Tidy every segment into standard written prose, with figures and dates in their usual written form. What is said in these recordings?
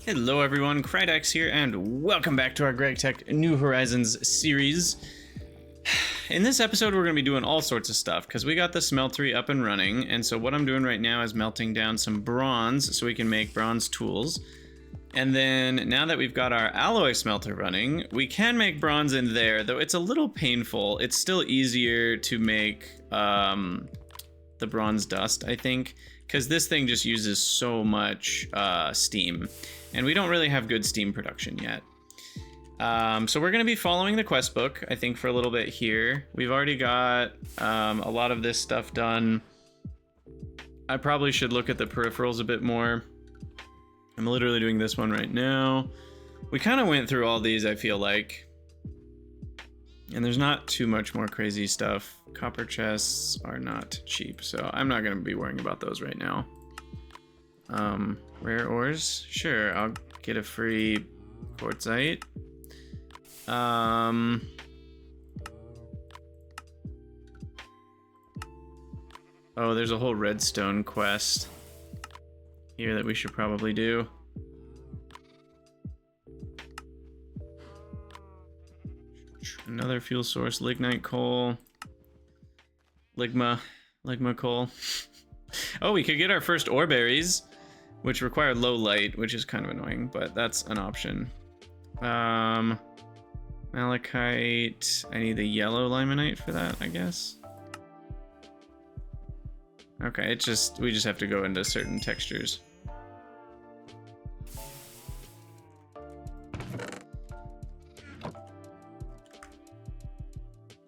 Hello everyone, Gregtech here, and welcome back to our Gregtech New Horizons series. In this episode, we're going to be doing all sorts of stuff, because we got the smeltery up and running, and so what I'm doing right now is melting down some bronze so we can make bronze tools. And then, now that we've got our alloy smelter running, we can make bronze in there, though it's a little painful. It's still easier to make the bronze dust, I think, because this thing just uses so much steam. And we don't really have good steam production yet. So we're going to be following the quest book, I think, for a little bit here. We've already got a lot of this stuff done. I probably should look at the peripherals a bit more. I'm literally doing this one right now. We kind of went through all these, I feel like. And there's not too much more crazy stuff. Copper chests are not cheap, so I'm not going to be worrying about those right now. Rare ores? Sure, I'll get a free quartzite. Oh, there's a whole redstone quest here that we should probably do. Another fuel source, lignite coal. Ligma coal. Oh, we could get our first ore berries, which require low light, which is kind of annoying, but that's an option. Malachite. I need the yellow limonite for that, I guess. Okay, we just have to go into certain textures.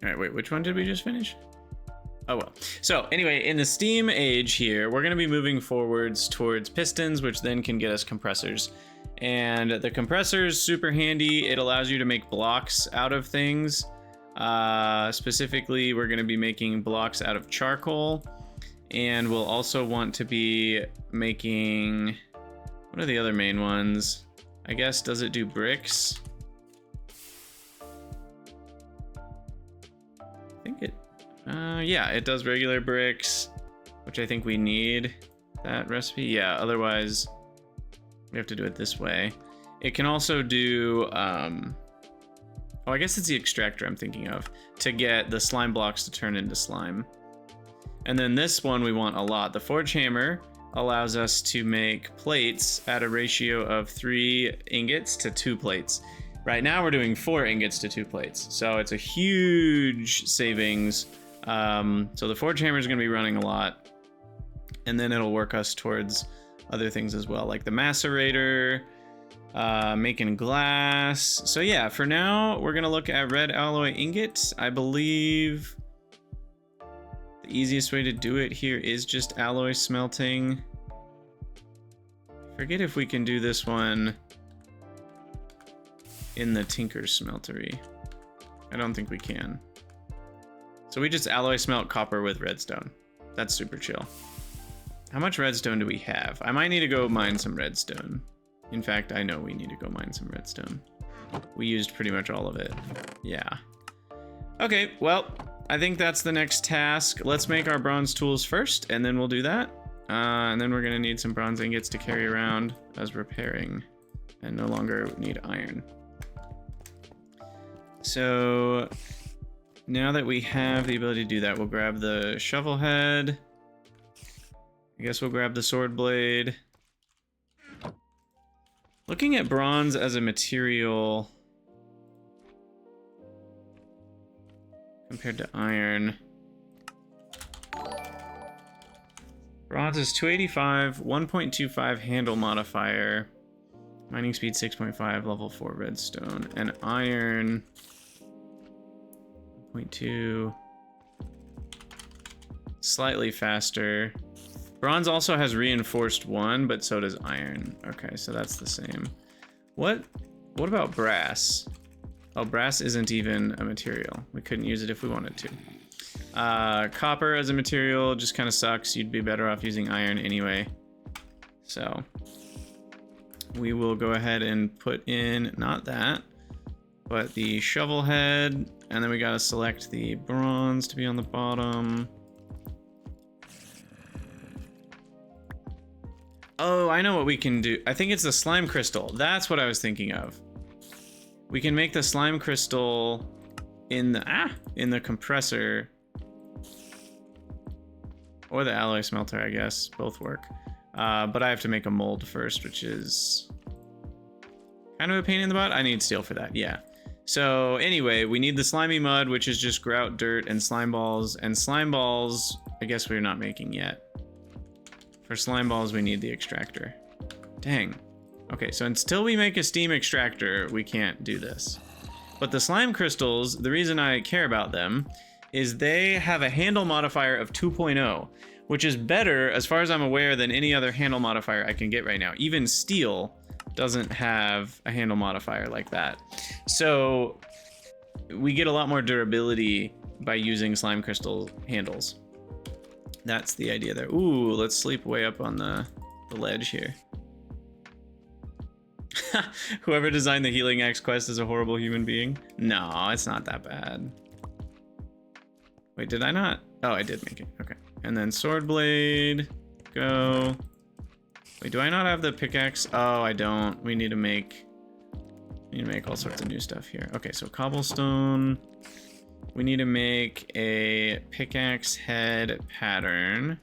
All right, wait, which one did we just finish? Oh well. So anyway, in the steam age here, we're going to be moving forwards towards pistons, which then can get us compressors. And the compressor's super handy. It allows you to make blocks out of things. Specifically, we're going to be making blocks out of charcoal. And we'll also want to be making... What are the other main ones? I guess, does it do bricks? I think it... yeah, it does regular bricks, which I think we need that recipe. Yeah, otherwise we have to do it this way. It can also do, oh, I guess it's the extractor I'm thinking of, to get the slime blocks to turn into slime. And then this one we want a lot. The forge hammer allows us to make plates at a ratio of 3 ingots to 2 plates. Right now we're doing 4 ingots to 2 plates, so it's a huge savings. So the forge hammer is going to be running a lot, and then it'll work us towards other things as well, like the macerator, making glass. So yeah, for now we're going to look at red alloy ingots. I believe the easiest way to do it here is just alloy smelting. Forget if we can do this one in the Tinker's smeltery. I don't think we can. So we just alloy smelt copper with redstone. That's super chill. How much redstone do we have? I might need to go mine some redstone. In fact, I know we need to go mine some redstone. We used pretty much all of it. Yeah. Okay, well, I think that's the next task. Let's make our bronze tools first, and then we'll do that. And then we're gonna need some bronze ingots to carry around as repairing, and no longer need iron. So now that we have the ability to do that, we'll grab the shovel head. I guess we'll grab the sword blade. Looking at bronze as a material compared to iron. Bronze is 285, 1.25 handle modifier. Mining speed 6.5, level 4 redstone. And iron 0.2. Slightly faster. Bronze also has reinforced 1, but so does iron. Okay, so that's the same. What about brass? Oh, brass isn't even a material. We couldn't use it if we wanted to. Copper as a material just kind of sucks. You'd be better off using iron anyway. So we will go ahead and put in, not that, but the shovel head, and then we gotta select the bronze to be on the bottom. Oh, I know what we can do. I think it's the slime crystal. That's what I was thinking of. We can make the slime crystal in the compressor. Or the alloy smelter, I guess. Both work. But I have to make a mold first, which is kind of a pain in the butt. I need steel for that, yeah. So anyway, we need the slimy mud, which is just grout, dirt, and slime balls. And slime balls, I guess we're not making yet. For slime balls, we need the extractor. Dang. Okay, so until we make a steam extractor, we can't do this. But the slime crystals, the reason I care about them is they have a handle modifier of 2.0, which is better, as far as I'm aware, than any other handle modifier I can get right now. Even steel doesn't have a handle modifier like that. So we get a lot more durability by using slime crystal handles. That's the idea there. Ooh, let's sleep way up on the ledge here. Whoever designed the Healing Axe quest is a horrible human being. No, it's not that bad. Wait, did I not? Oh, I did make it. Okay. And then sword blade. Go. Wait, do I not have the pickaxe? Oh, I don't. We need to make all sorts of new stuff here. Okay, so cobblestone. We need to make a pickaxe head pattern.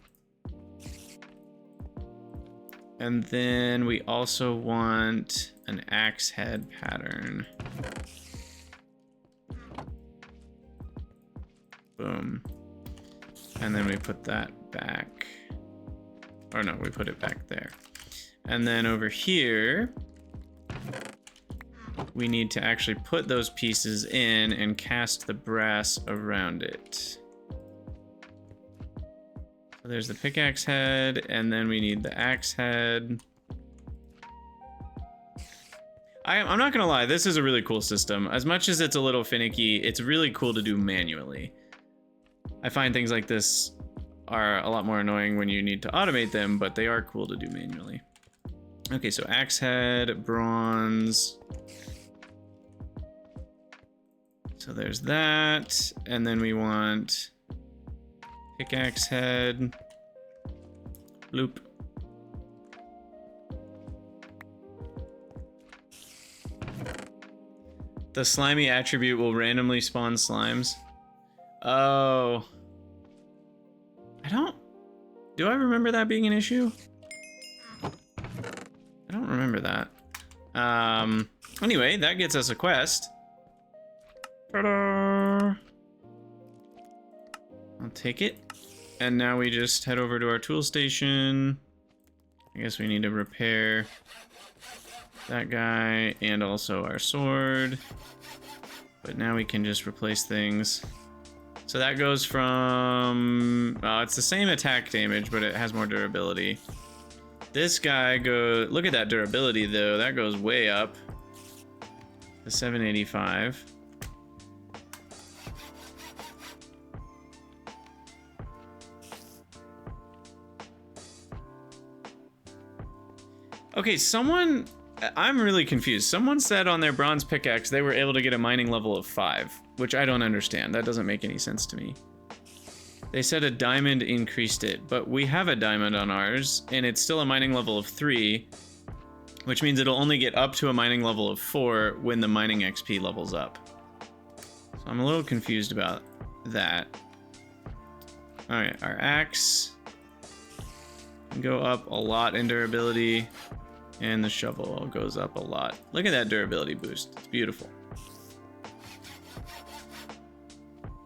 And then we also want an axe head pattern. Boom. And then we put that back. Or no, we put it back there. And then over here, we need to actually put those pieces in and cast the brass around it. So there's the pickaxe head, and then we need the axe head. I'm not gonna lie, this is a really cool system. As much as it's a little finicky, it's really cool to do manually. I find things like this are a lot more annoying when you need to automate them, but they are cool to do manually. Okay, so axe head, bronze. So there's that, and then we want pickaxe head, bloop. The slimy attribute will randomly spawn slimes. Oh. Do I remember that being an issue? I don't remember that. Anyway, that gets us a quest. Ta-da! I'll take it. And now we just head over to our tool station. I guess we need to repair that guy and also our sword. But now we can just replace things. So that goes from, it's the same attack damage, but it has more durability. This guy goes, look at that durability though, that goes way up to 785. Okay, I'm really confused. Someone said on their bronze pickaxe they were able to get a mining level of 5, which I don't understand. That doesn't make any sense to me. They said a diamond increased it, but we have a diamond on ours, and it's still a mining level of 3, which means it'll only get up to a mining level of 4 when the mining XP levels up. So I'm a little confused about that. Alright, our axe can go up a lot in durability. And the shovel goes up a lot. Look at that durability boost. It's beautiful.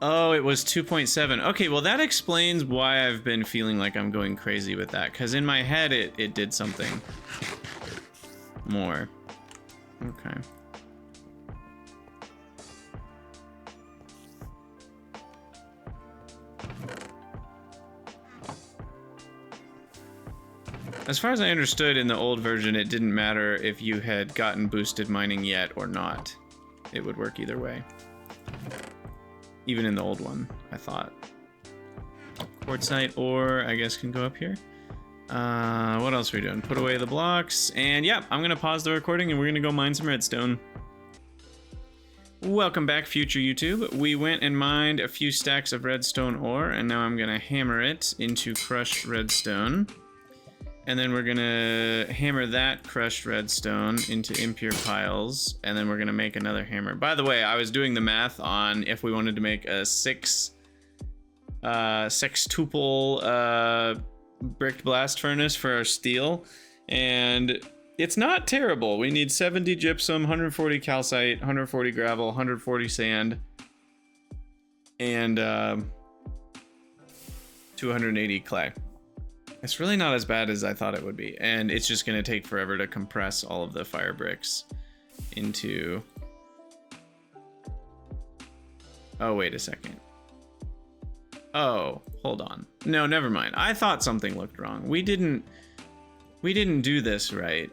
Oh, it was 2.7. Okay, well that explains why I've been feeling like I'm going crazy with that. Because in my head, it did something more. Okay. As far as I understood in the old version, it didn't matter if you had gotten boosted mining yet or not. It would work either way. Even in the old one, I thought. Quartzite ore, I guess, can go up here. What else are we doing? Put away the blocks. And yeah, I'm going to pause the recording and we're going to go mine some redstone. Welcome back, future YouTube. We went and mined a few stacks of redstone ore, and now I'm going to hammer it into crushed redstone. And then we're gonna hammer that crushed redstone into impure piles, and then we're gonna make another hammer. By the way, I was doing the math on if we wanted to make a sextuple bricked blast furnace for our steel, and it's not terrible. We need 70 gypsum, 140 calcite, 140 gravel, 140 sand, and 280 clay. It's really not as bad as I thought it would be, and it's just gonna take forever to compress all of the fire bricks into... Oh, wait a second. Oh, hold on. No, never mind. I thought something looked wrong. We didn't do this right.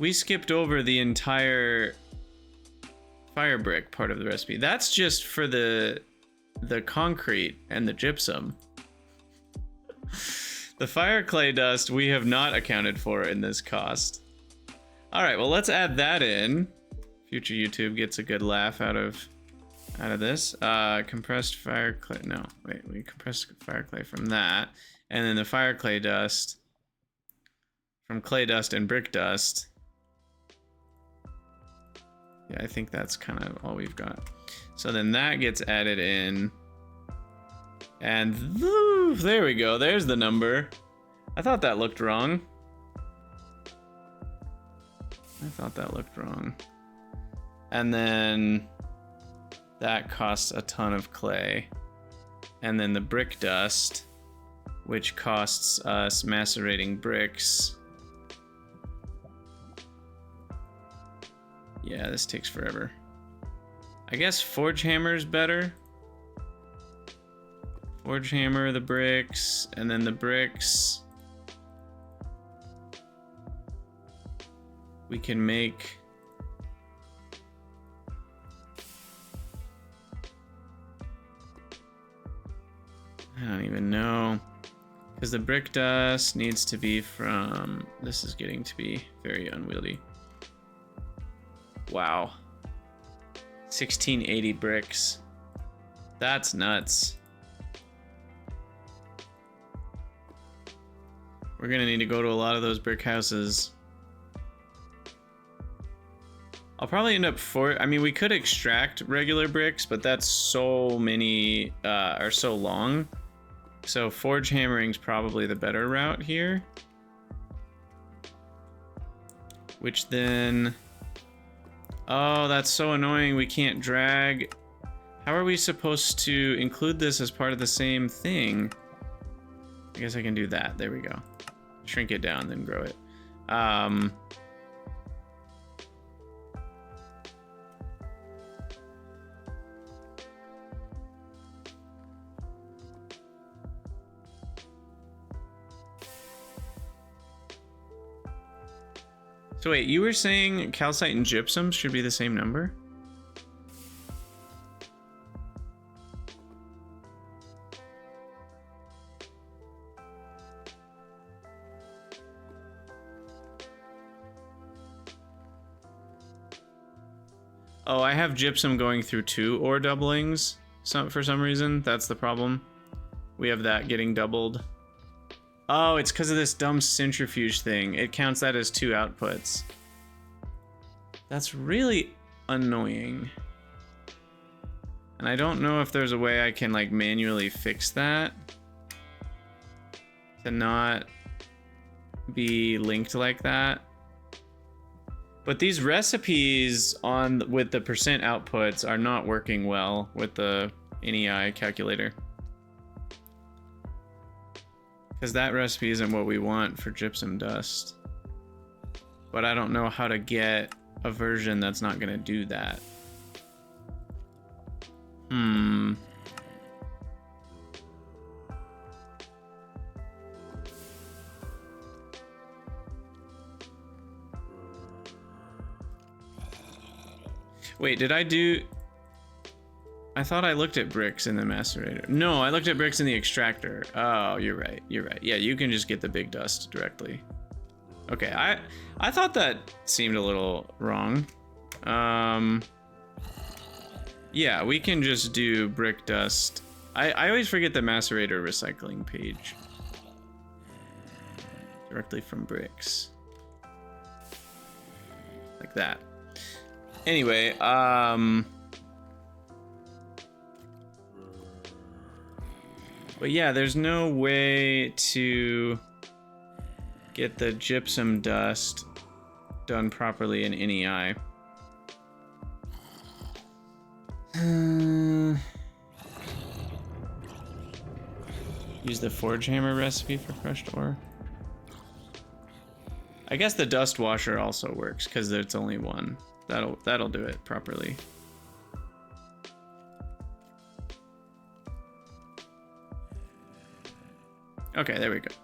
We skipped over the entire fire brick part of the recipe. That's just for the concrete and the gypsum. The fire clay dust we have not accounted for in this cost. All right, well, let's add that in. Future YouTube gets a good laugh out of this. Compressed fire clay. No, wait, we compressed fire clay from that, and then the fire clay dust from clay dust and brick dust. Yeah, I think that's kind of all we've got. So then that gets added in. And there we go. There's the number. I thought that looked wrong. And then that costs a ton of clay. And then the brick dust, which costs us macerating bricks. Yeah, this takes forever. I guess forge hammer's better. Forge hammer, the bricks, and then the bricks. We can make... I don't even know. Because the brick dust needs to be from... This is getting to be very unwieldy. Wow. 1680 bricks. That's nuts. We're gonna need to go to a lot of those brick houses. I'll probably end up I mean, we could extract regular bricks, but that's so many, are so long. So forge hammering's probably the better route here. Which then... Oh, that's so annoying. We can't drag. How are we supposed to include this as part of the same thing? I guess I can do that. There we go. Shrink it down, then grow it. So wait, you were saying calcite and gypsum should be the same number? Oh, I have gypsum going through 2 ore doublings for some reason. That's the problem. We have that getting doubled. Oh, it's because of this dumb centrifuge thing. It counts that as 2 outputs. That's really annoying. And I don't know if there's a way I can like manually fix that to not be linked like that. But these recipes with the percent outputs are not working well with the NEI calculator. Because that recipe isn't what we want for gypsum dust. But I don't know how to get a version that's not going to do that. Wait, did I do... I thought I looked at bricks in the macerator. No, I looked at bricks in the extractor. Oh, you're right. You're right. Yeah, you can just get the big dust directly. Okay, I thought that seemed a little wrong. Yeah, we can just do brick dust. I always forget the macerator recycling page. directly from bricks. Like that. Anyway, but yeah, there's no way to get the gypsum dust done properly in NEI. Use the forge hammer recipe for crushed ore. I guess the dust washer also works because it's only one. That'll do it properly. Okay, there we go.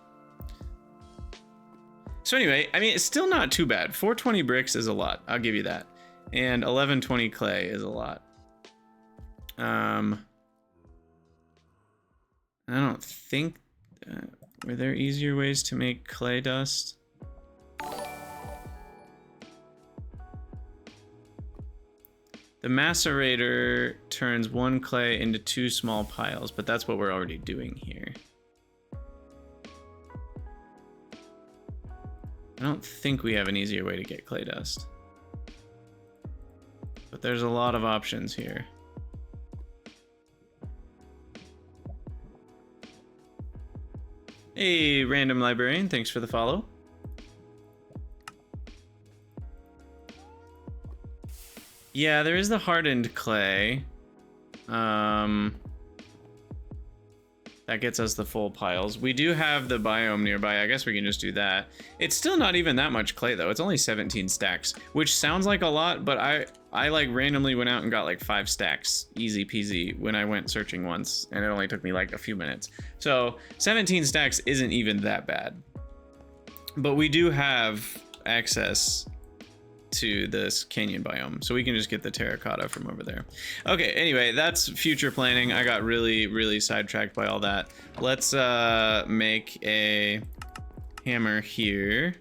So anyway, I mean, it's still not too bad. 420 bricks is a lot. I'll give you that. And 1120 clay is a lot. I don't think... were there easier ways to make clay dust? The macerator turns one clay into 2 small piles, but that's what we're already doing here. I don't think we have an easier way to get clay dust. But there's a lot of options here. Hey, random librarian, thanks for the follow. Yeah, there is the hardened clay. That gets us the full piles. We do have the biome nearby. I guess we can just do that. It's still not even that much clay though. It's only 17 stacks, which sounds like a lot, but I like randomly went out and got like 5 stacks, easy peasy, when I went searching once, and it only took me like a few minutes. So 17 stacks isn't even that bad. But we do have access to this canyon biome, so we can just get the terracotta from over there. Okay, anyway, that's future planning. I got really sidetracked by all that. Let's make a hammer here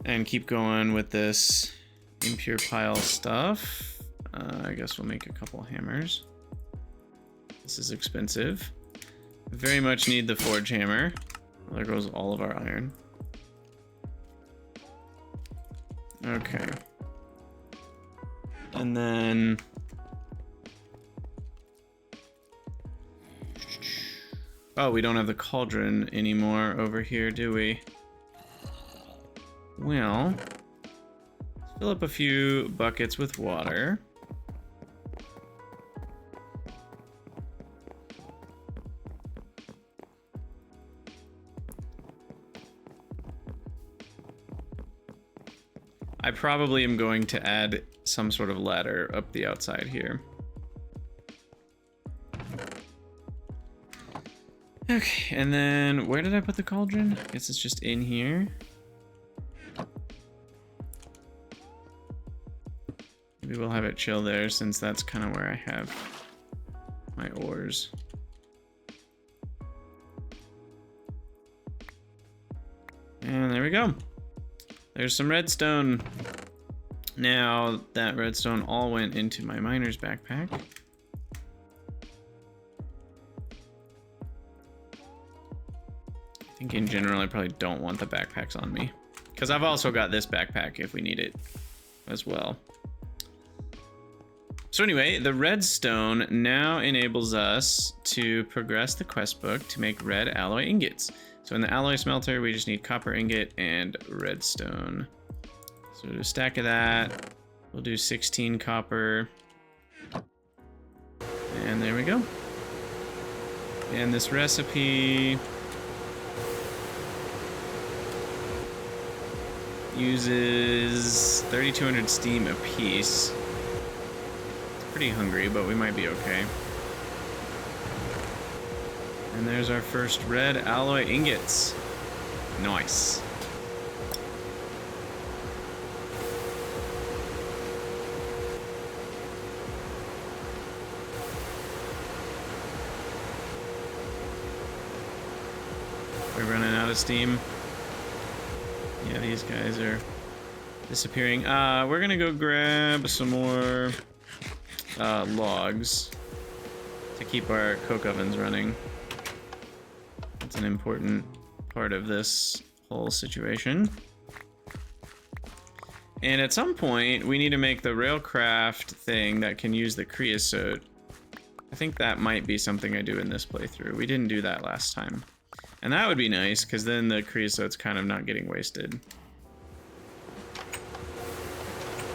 and keep going with this impure pile stuff. I guess we'll make a couple hammers. This is expensive. Very much need the forge hammer. Well, there goes all of our iron. Okay. And then... oh, we don't have the cauldron anymore over here, do we? Well, let's fill up a few buckets with water. I probably am going to add some sort of ladder up the outside here. Okay, and then where did I put the cauldron? I guess it's just in here. Maybe we'll have it chill there since that's kind of where I have my ores. And there we go. There's some redstone. Now that redstone all went into my miner's backpack. I think in general I probably don't want the backpacks on me, because I've also got this backpack if we need it as well. So anyway, the redstone now enables us to progress the quest book to make red alloy ingots. So in the alloy smelter, we just need copper ingot and redstone. So we'll do a stack of that. We'll do 16 copper. And there we go. And this recipe uses 3,200 steam apiece. It's pretty hungry, but we might be okay. And there's our first red alloy ingots. Nice. We're running out of steam. Yeah, these guys are disappearing. We're gonna go grab some more logs to keep our coke ovens running. That's an important part of this whole situation. And at some point, we need to make the railcraft thing that can use the creosote. I think that might be something I do in this playthrough. We didn't do that last time. And that would be nice, because then the creosote's kind of not getting wasted.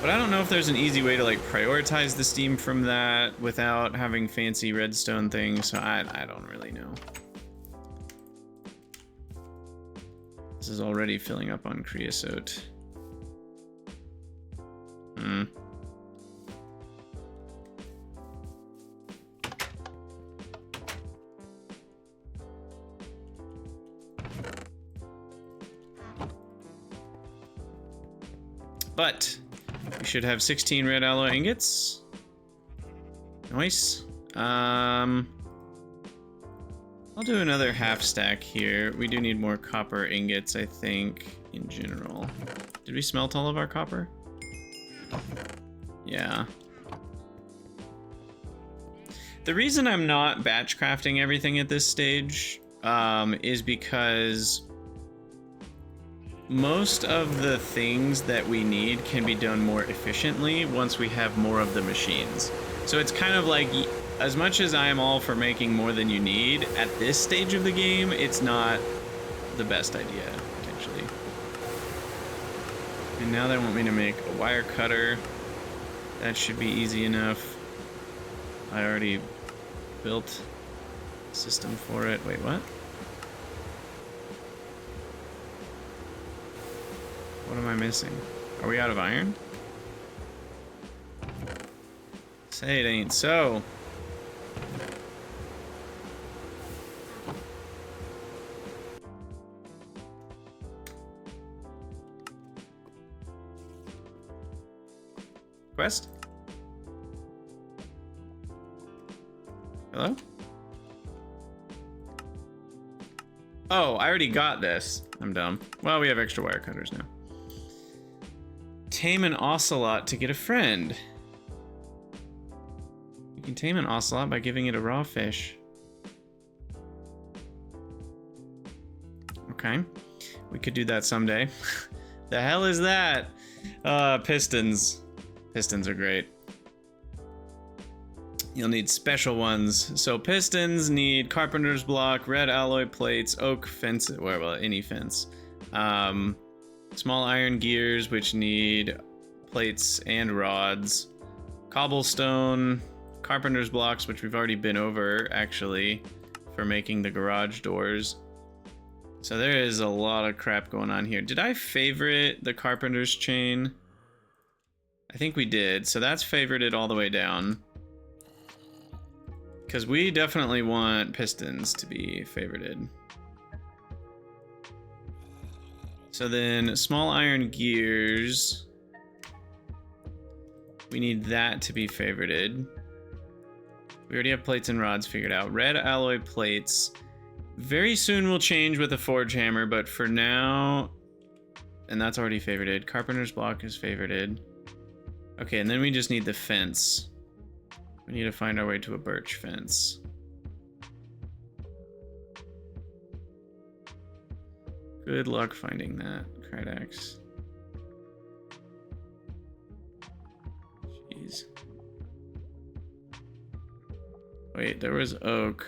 But I don't know if there's an easy way to like prioritize the steam from that without having fancy redstone things, so I don't really know. This is already filling up on creosote. But we should have 16 red alloy ingots. Nice. I'll do another half stack here. We do need more copper ingots, I think, in general. Did we smelt all of our copper? Yeah. The reason I'm not batch crafting everything at this stage is because most of the things that we need can be done more efficiently once we have more of the machines. So it's kind of like, as much as I am all for making more than you need, at this stage of the game, it's not the best idea, potentially. And now they want me to make a wire cutter. That should be easy enough. I already built a system for it. Wait, what? What am I missing? Are we out of iron? Say it ain't so. Quest? Hello? Oh, I already got this. I'm dumb. Well, we have extra wire cutters now. Tame an ocelot to get a friend. You can tame an ocelot by giving it a raw fish. Okay. We could do that someday. The hell is that? Pistons. Pistons are great. You'll need special ones. So pistons need carpenter's block, red alloy plates, oak fence, well, any fence. Small iron gears, which need plates and rods. Cobblestone, carpenter's blocks, which we've already been over, actually, for making the garage doors. So there is a lot of crap going on here. Did I favorite the carpenter's chain? I think we did. So that's favorited all the way down. Because we definitely want pistons to be favorited. So then small iron gears, we need that to be favorited. We already have plates and rods figured out. Red alloy plates, very soon will change with a forge hammer, but for now, and that's already favorited. Carpenter's block is favorited. Okay, and then we just need the fence. We need to find our way to a birch fence. Good luck finding that, Gregtech. Jeez. Wait, there was oak.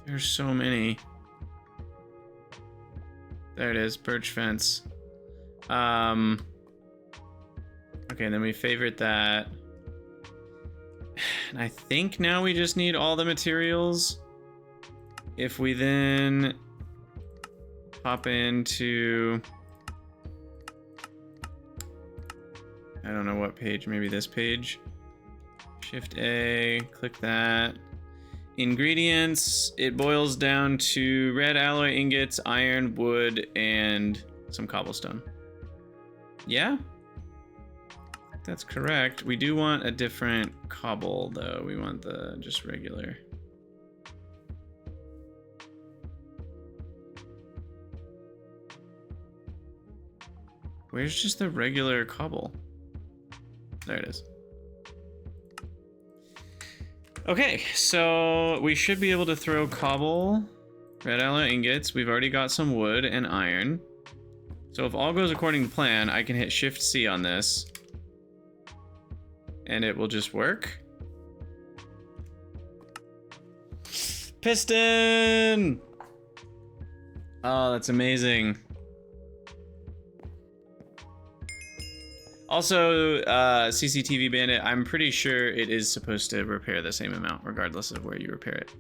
There's so many. There it is, birch fence. Okay, then we favorite that. And I think now we just need all the materials. If we then hop into, I don't know what page, maybe this page. Shift A, click that. Ingredients, it boils down to red alloy ingots, iron, wood, and some cobblestone. Yeah? That's correct. We do want a different cobble, though. We want the just regular. Where's just the regular cobble? There it is. Okay, so we should be able to throw cobble, red alloy ingots. We've already got some wood and iron. So if all goes according to plan, I can hit Shift C on this. And it will just work. Piston! Oh, that's amazing. Also, CCTV Bandit, I'm pretty sure it is supposed to repair the same amount regardless of where you repair it.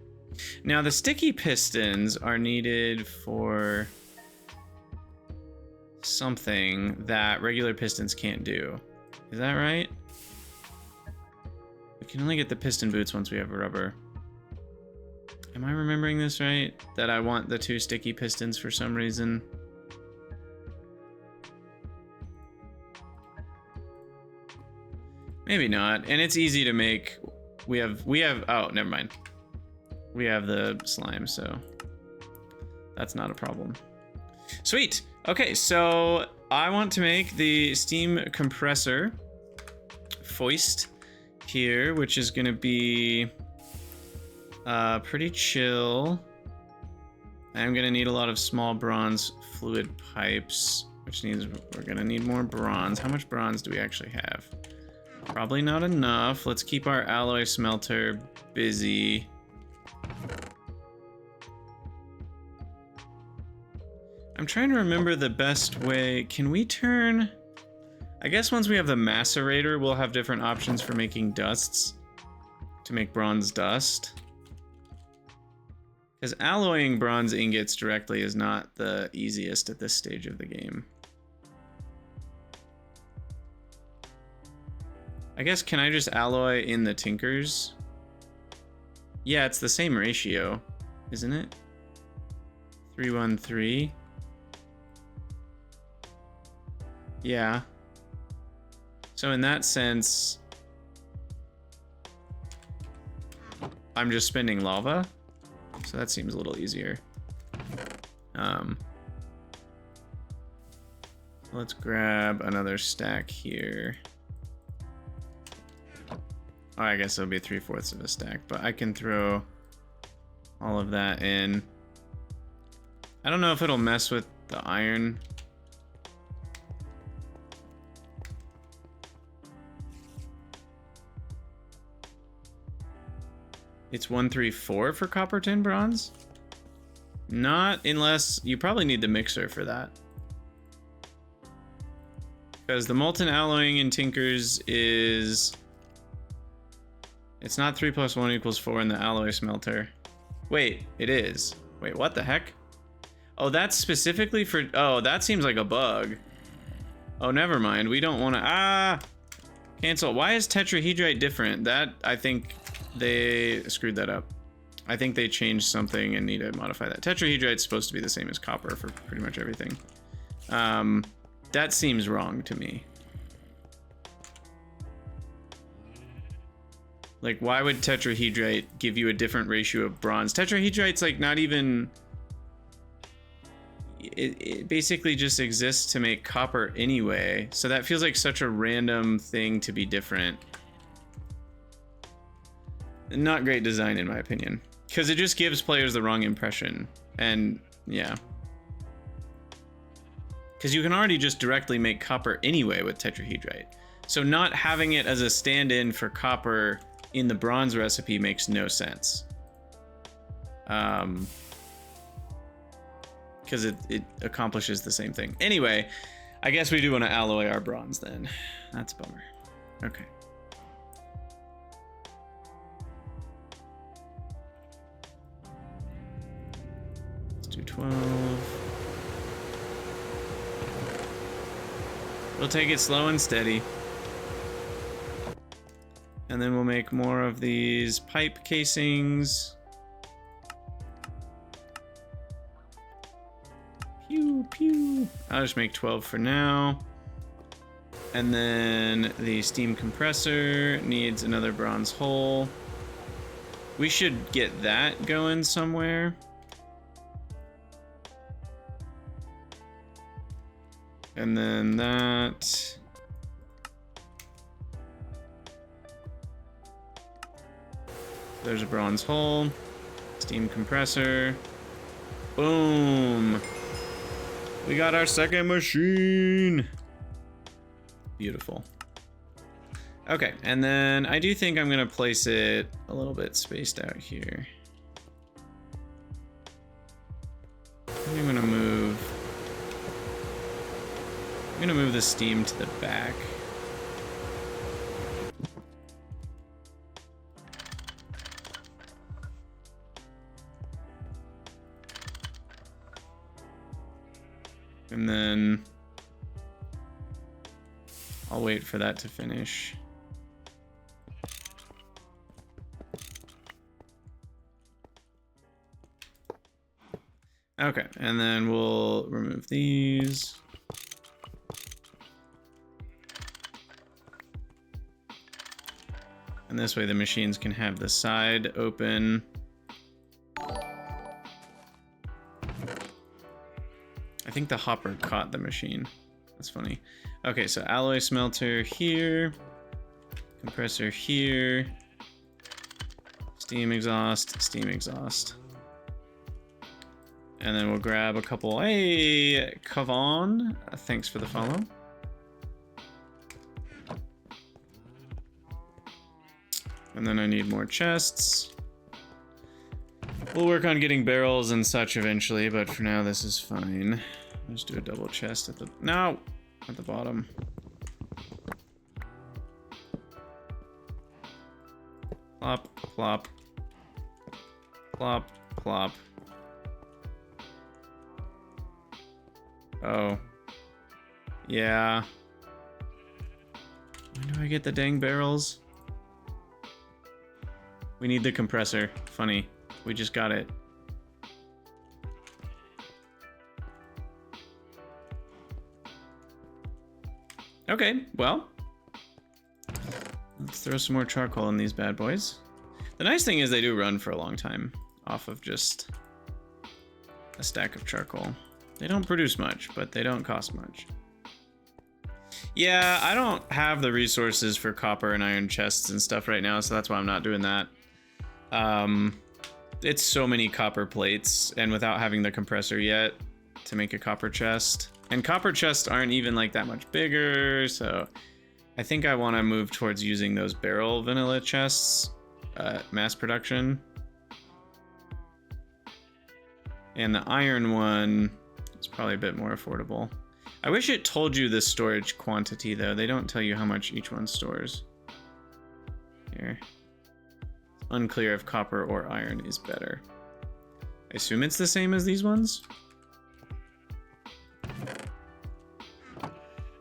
Now, the sticky pistons are needed for something that regular pistons can't do. Is that right? We can only get the piston boots once we have rubber. Am I remembering this right? That I want the 2 sticky pistons for some reason. Maybe not. And it's easy to make. We have oh, never mind. We have the slime, so that's not a problem. Sweet. Okay, so I want to make the steam compressor foist here, which is going to be pretty chill. I'm going to need a lot of small bronze fluid pipes, which means we're going to need more bronze. How much bronze do we actually have? Probably not enough. Let's keep our alloy smelter busy. I'm trying to remember the best way. Can we turn... I guess once we have the macerator, we'll have different options for making dusts to make bronze dust. Because alloying bronze ingots directly is not the easiest at this stage of the game. I guess, can I just alloy in the tinkers? Yeah, it's the same ratio, isn't it? 313. Yeah. So in that sense, I'm just spending lava. So that seems a little easier. Let's grab another stack here. Oh, I guess it'll be 3/4 of a stack, but I can throw all of that in. I don't know if it'll mess with the iron. It's 134 for copper, tin, bronze? Not unless you probably need the mixer for that. Because the molten alloying in tinkers is... It's not 3 + 1 = 4 in the alloy smelter. Wait, it is. Wait, what the heck? Oh, that's specifically for... Oh, that seems like a bug. Oh, never mind. We don't want to... Cancel. Why is tetrahedrite different? That, I think they screwed that up. I think they changed something and need to modify that. Tetrahedrite's supposed to be the same as copper for pretty much everything. That seems wrong to me. Like, why would tetrahedrite give you a different ratio of bronze? Tetrahedrite's like not even... It basically just exists to make copper anyway. So that feels like such a random thing to be different. Not great design in my opinion. Because it just gives players the wrong impression. And yeah. Because you can already just directly make copper anyway with tetrahedrite. So not having it as a stand-in for copper in the bronze recipe makes no sense. Because it accomplishes the same thing. Anyway, I guess we do want to alloy our bronze then. That's a bummer. Okay. Let's do 12. We'll take it slow and steady. And then we'll make more of these pipe casings. Pew, pew. I'll just make 12 for now. And then the steam compressor needs another bronze hole. We should get that going somewhere. And then that. There's a bronze hull. Steam compressor. Boom. We got our second machine. Beautiful. Okay, and then I do think I'm gonna place it a little bit spaced out here. I'm gonna move the steam to the back. And then I'll wait for that to finish. Okay, and then we'll remove these. And this way the machines can have the side open. I think the hopper caught the machine. That's funny. Okay, so alloy smelter here. Compressor here. Steam exhaust, steam exhaust. And then we'll grab a couple. Hey, Kavan, thanks for the follow. And then I need more chests. We'll work on getting barrels and such eventually, but for now this is fine. I'll just do a double chest at the, no, at the bottom. Plop, plop, plop, plop. Oh. Yeah. When do I get the dang barrels? We need the compressor. Funny. We just got it. Okay, well. Let's throw some more charcoal in these bad boys. The nice thing is they do run for a long time off of just a stack of charcoal. They don't produce much, but they don't cost much. Yeah, I don't have the resources for copper and iron chests and stuff right now, so that's why I'm not doing that. It's so many copper plates, and without having the compressor yet to make a copper chest. And copper chests aren't even like that much bigger, so I think I want to move towards using those barrel vanilla chests, mass production. And the iron one is probably a bit more affordable. I wish it told you the storage quantity though. They don't tell you how much each one stores. Here. It's unclear if copper or iron is better. I assume it's the same as these ones.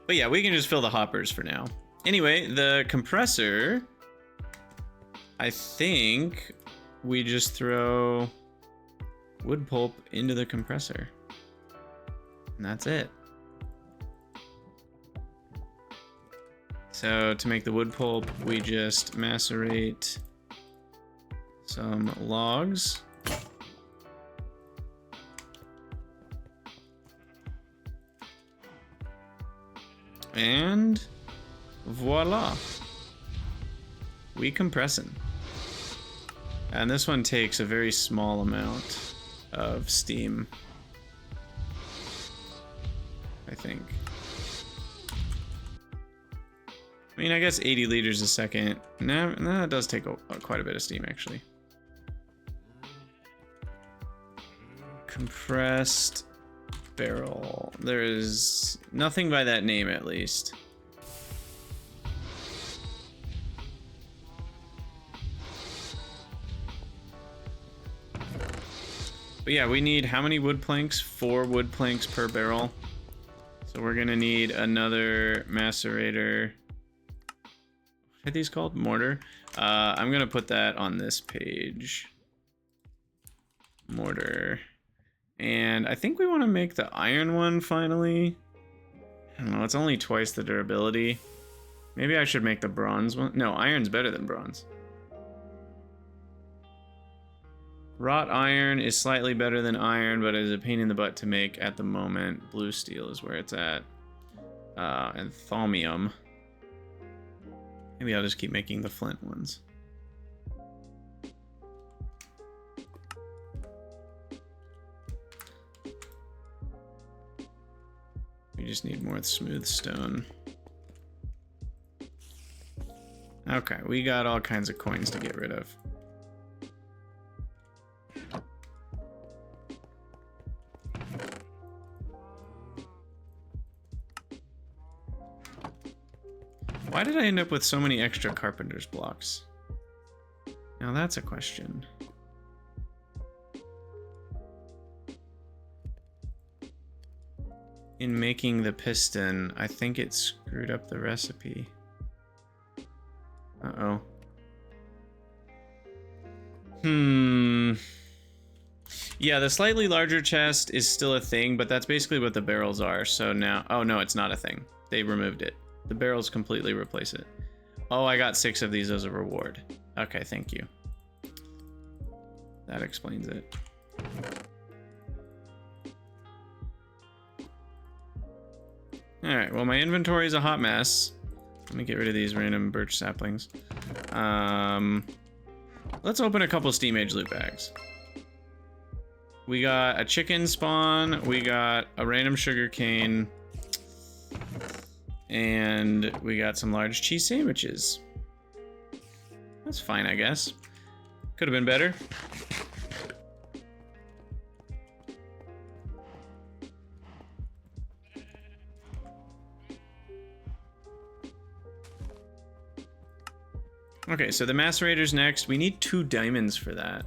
But yeah, we can just fill the hoppers for now. Anyway, the compressor, I think we just throw wood pulp into the compressor. And that's it. So to make the wood pulp, we just macerate some logs. And voila. We compressing. And this one takes a very small amount of steam, I think. I mean, I guess 80 liters a second. No, that does take quite a bit of steam, actually. Compressed barrel. There is nothing by that name, at least. But yeah, we need how many wood planks? 4 wood planks per barrel. So we're gonna need another macerator. What are these called? Mortar. I'm gonna put that on this page. Mortar. And I think we want to make the iron one finally. I don't know, it's only twice the durability. Maybe I should make the bronze one. No, iron's better than bronze. Wrought iron is slightly better than iron, but is a pain in the butt to make at the moment. Blue steel is where it's at. And thaumium. Maybe I'll just keep making the flint ones. We just need more smooth stone. Okay, we got all kinds of coins to get rid of. Why did I end up with so many extra carpenter's blocks? Now that's a question. In making the piston, I think it screwed up the recipe. Uh-oh. Yeah, the slightly larger chest is still a thing, but that's basically what the barrels are. So now, oh no, it's not a thing. They removed it. The barrels completely replace it. Oh, I got 6 of these as a reward. Okay, thank you. That explains it. All right, well, my inventory is a hot mess. Let me get rid of these random birch saplings. Let's open a couple Steam Age loot bags. We got a chicken spawn, we got a random sugar cane, and we got some large cheese sandwiches. That's fine, I guess. Could have been better. Okay, so the macerator's next. We need 2 diamonds for that.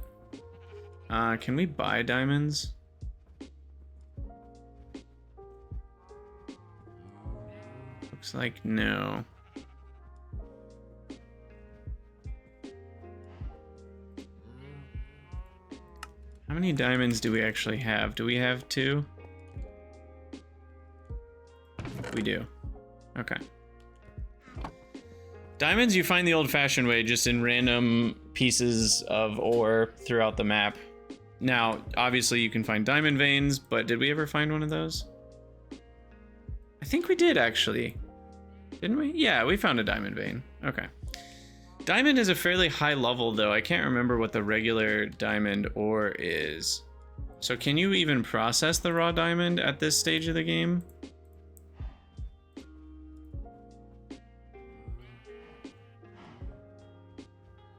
Can we buy diamonds? Looks like no. How many diamonds do we actually have? Do we have 2? We do. Okay. Diamonds you find the old-fashioned way, just in random pieces of ore throughout the map. Now, obviously you can find diamond veins, but did we ever find one of those? I think we did, actually. Didn't we? Yeah, we found a diamond vein. Okay. Diamond is a fairly high level, though. I can't remember what the regular diamond ore is. So can you even process the raw diamond at this stage of the game?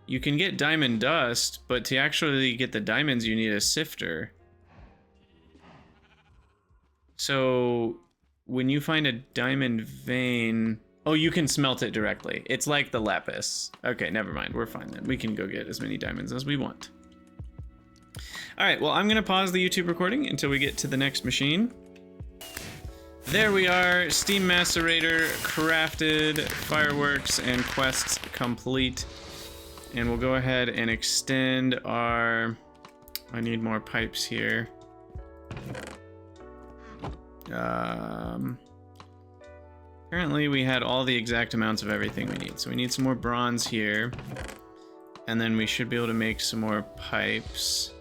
You can get diamond dust, but to actually get the diamonds, you need a sifter. So when you find a diamond vein... Oh, you can smelt it directly. It's like the lapis. Okay, never mind. We're fine then. We can go get as many diamonds as we want. All right, well, I'm going to pause the YouTube recording until we get to the next machine. There we are. Steam macerator crafted, fireworks and quests complete. And we'll go ahead and extend our... I need more pipes here. Apparently we had all the exact amounts of everything we need. So we need some more bronze here. And then we should be able to make some more pipes.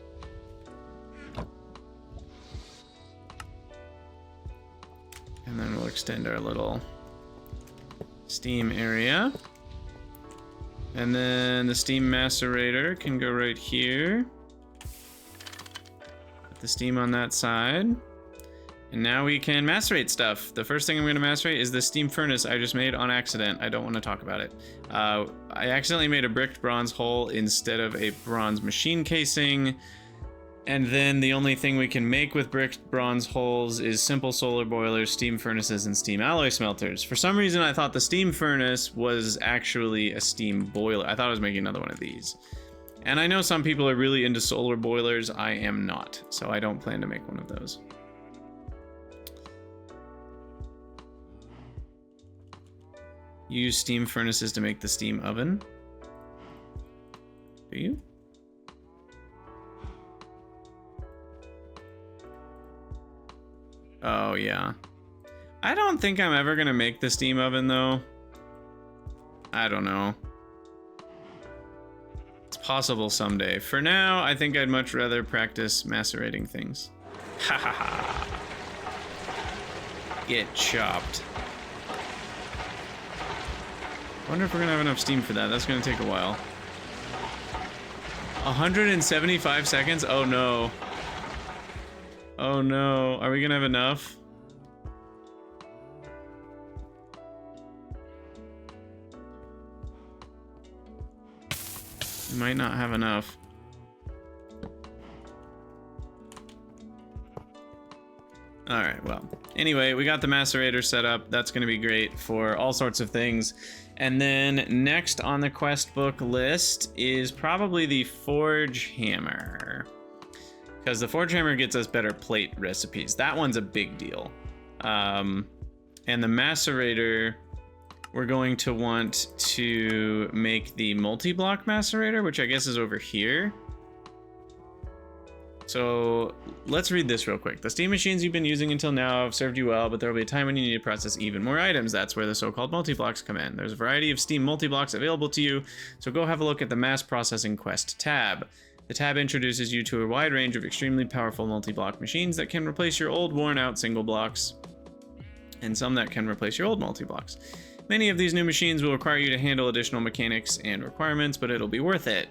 And then we'll extend our little steam area. And then the steam macerator can go right here. Put the steam on that side. And now we can macerate stuff. The first thing I'm going to macerate is the steam furnace I just made on accident. I don't want to talk about it. I accidentally made a bricked bronze hull instead of a bronze machine casing. And then the only thing we can make with bricked bronze hulls is simple solar boilers, steam furnaces, and steam alloy smelters. For some reason, I thought the steam furnace was actually a steam boiler. I thought I was making another one of these. And I know some people are really into solar boilers. I am not, so I don't plan to make one of those. Use steam furnaces to make the steam oven. Do you? Oh, yeah. I don't think I'm ever gonna make the steam oven, though. I don't know. It's possible someday. For now, I think I'd much rather practice macerating things. Ha ha ha. Get chopped. I wonder if we're gonna have enough steam for that. That's gonna take a while. 175 seconds? Oh no. Oh no. Are we gonna have enough? We might not have enough. All right, well, anyway, we got the macerator set up. That's going to be great for all sorts of things. And then next on the quest book list is probably the Forge Hammer. Because the Forge Hammer gets us better plate recipes. That one's a big deal. And the macerator, we're going to want to make the multi-block macerator, which I guess is over here. So let's read this real quick. The steam machines you've been using until now have served you well, but there will be a time when you need to process even more items. That's where the so-called multi-blocks come in. There's a variety of steam multi-blocks available to you, so go have a look at the Mass Processing Quest tab. The tab introduces you to a wide range of extremely powerful multi-block machines that can replace your old worn-out single blocks, and some that can replace your old multi-blocks. Many of these new machines will require you to handle additional mechanics and requirements, but it'll be worth it.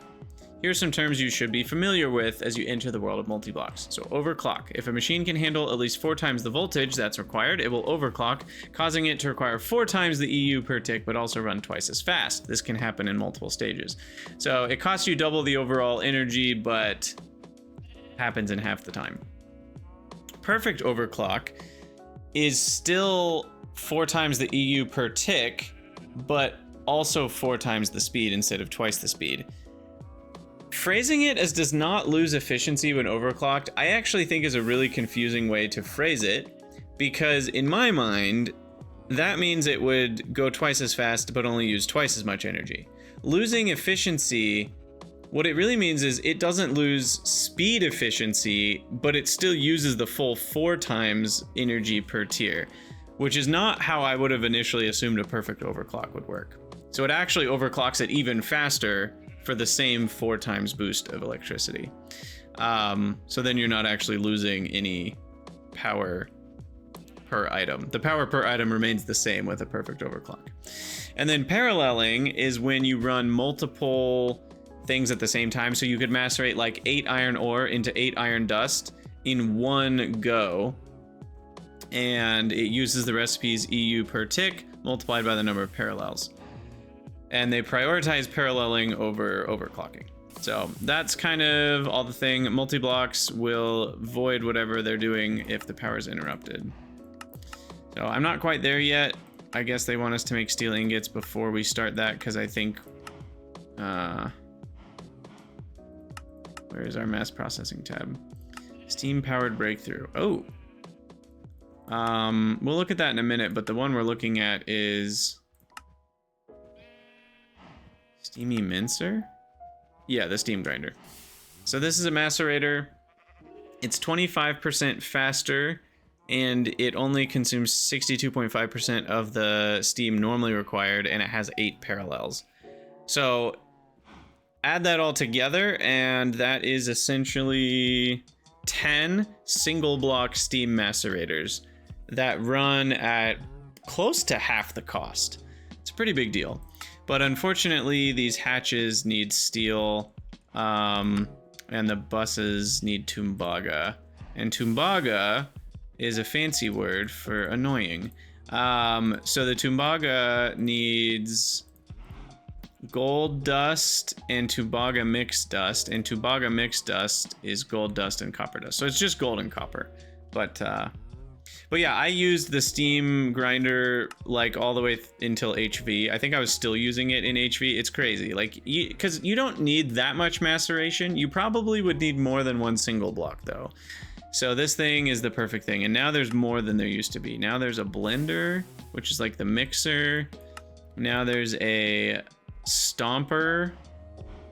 Here's some terms you should be familiar with as you enter the world of multi-blocks. So overclock. If a machine can handle at least 4 times the voltage that's required, it will overclock, causing it to require 4 times the EU per tick, but also run twice as fast. This can happen in multiple stages. So it costs you double the overall energy, but happens in half the time. Perfect overclock is still 4 times the EU per tick, but also 4 times the speed instead of twice the speed. Phrasing it as does not lose efficiency when overclocked, I actually think is a really confusing way to phrase it, because in my mind, that means it would go twice as fast but only use twice as much energy. Losing efficiency, what it really means is it doesn't lose speed efficiency, but it still uses the full 4 times energy per tier, which is not how I would have initially assumed a perfect overclock would work. So it actually overclocks it even faster for the same 4 times boost of electricity. So then you're not actually losing any power per item. The power per item remains the same with a perfect overclock. And then paralleling is when you run multiple things at the same time. So you could macerate like 8 iron ore into 8 iron dust in one go. And it uses the recipe's EU per tick multiplied by the number of parallels. And they prioritize paralleling over overclocking. So that's kind of all the thing. Multi-blocks will void whatever they're doing if the power is interrupted. So I'm not quite there yet. I guess they want us to make steel ingots before we start that, because I think... where is our mass processing tab? Steam-powered breakthrough. Oh! We'll look at that in a minute, but the one we're looking at is... Steamy mincer? Yeah, the steam grinder. So this is a macerator. It's 25% faster, and it only consumes 62.5% of the steam normally required, and it has 8 parallels. So add that all together, and that is essentially 10 single block steam macerators that run at close to half the cost. It's a pretty big deal. But unfortunately, these hatches need steel, and the buses need tumbaga. And tumbaga is a fancy word for annoying. So the tumbaga needs gold dust and tumbaga mixed dust, and tumbaga mixed dust is gold dust and copper dust. So it's just gold and copper. But yeah, I used the steam grinder like all the way until HV. I think I was still using it in HV. It's crazy, like, because you don't need that much maceration. You probably would need more than one single block though. So this thing is the perfect thing. And now there's more than there used to be. Now there's a blender, which is like the mixer. Now there's a stomper,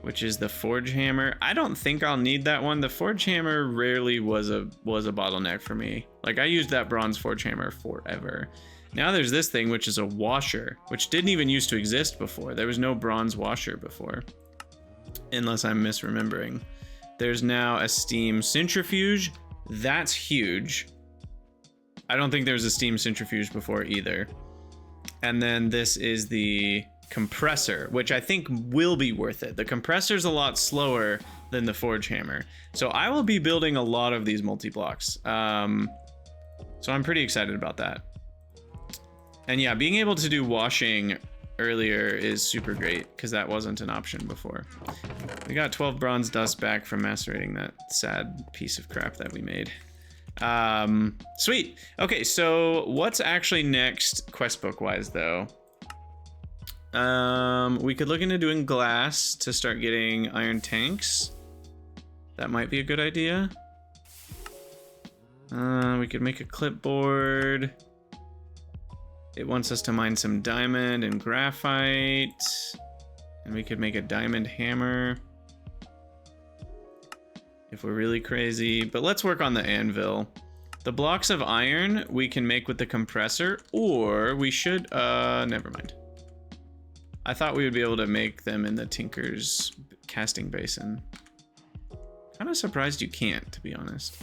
which is the forge hammer. I don't think I'll need that one. The forge hammer rarely was a bottleneck for me. Like, I used that bronze forge hammer forever. Now there's this thing, which is a washer, which didn't even used to exist before. There was no bronze washer before, unless I'm misremembering. There's now a steam centrifuge. That's huge. I don't think there was a steam centrifuge before either. And then this is the compressor, which I think will be worth it. The compressor's a lot slower than the forge hammer. So I will be building a lot of these multi-blocks. So I'm pretty excited about that. And yeah, being able to do washing earlier is super great, because that wasn't an option before. We got 12 bronze dust back from macerating that sad piece of crap that we made. Sweet. Okay, so what's actually next quest book wise though? We could look into doing glass to start getting iron tanks. That might be a good idea. We could make a clipboard. It wants us to mine some diamond and graphite. And we could make a diamond hammer if we're really crazy. But let's work on the anvil. The blocks of iron we can make with the compressor, or we should, never mind. I thought we would be able to make them in the Tinker's casting basin. Kind of surprised you can't, to be honest.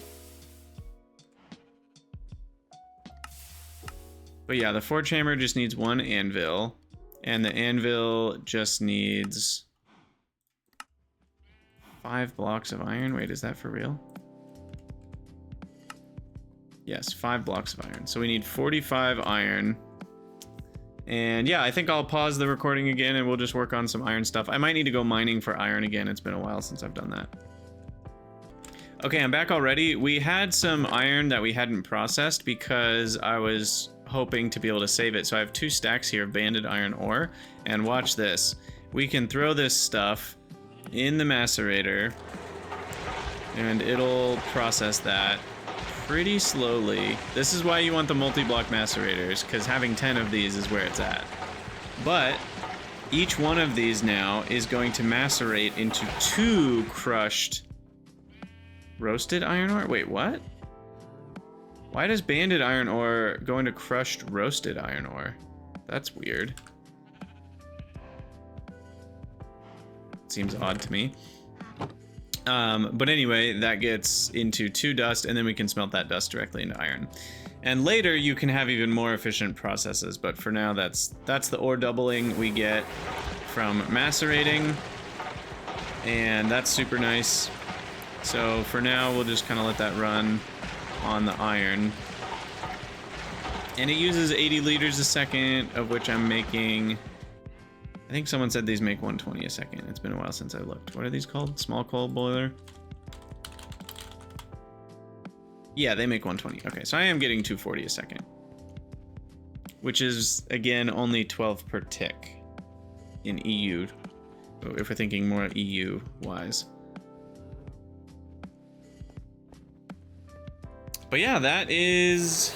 But yeah, the forge hammer just needs one anvil, and the anvil just needs 5 blocks of iron. Wait, is that for real? Yes, 5 blocks of iron. So we need 45 iron. And yeah, I think I'll pause the recording again and we'll just work on some iron stuff. I might need to go mining for iron again. It's been a while since I've done that. Okay, I'm back already. We had some iron that we hadn't processed because I was hoping to be able to save it. So I have 2 stacks here of banded iron ore. And watch this. We can throw this stuff in the macerator and it'll process that pretty slowly. This is why you want the multi-block macerators, because having 10 of these is where it's at. But each one of these now is going to macerate into 2 crushed roasted iron ore. Wait, what? Why does banded iron ore go into crushed roasted iron ore? That's weird. Seems odd to me. But anyway, that gets into 2 dust, and then we can smelt that dust directly into iron. And later you can have even more efficient processes, but for now that's the ore doubling we get from macerating, and that's super nice. So for now we'll just kind of let that run on the iron. And it uses 80 liters a second, of which I'm making... I think someone said these make 120 a second. It's been a while since I looked. What are these called? Small coal boiler? Yeah, they make 120. Okay, so I am getting 240 a second. Which is, again, only 12 per tick in EU. If we're thinking more EU-wise. But yeah, that's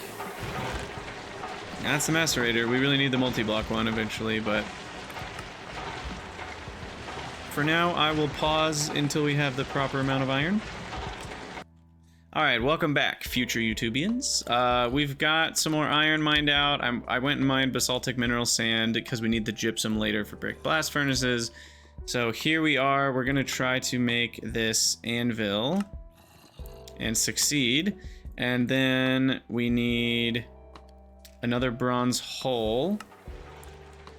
the macerator. We really need the multi-block one eventually, but... for now, I will pause until we have the proper amount of iron. Alright, welcome back, future YouTubians. We've got some more iron mined out. I went and mined basaltic mineral sand because we need the gypsum later for brick blast furnaces. So here we are. We're going to try to make this anvil and succeed. And then we need another bronze hull,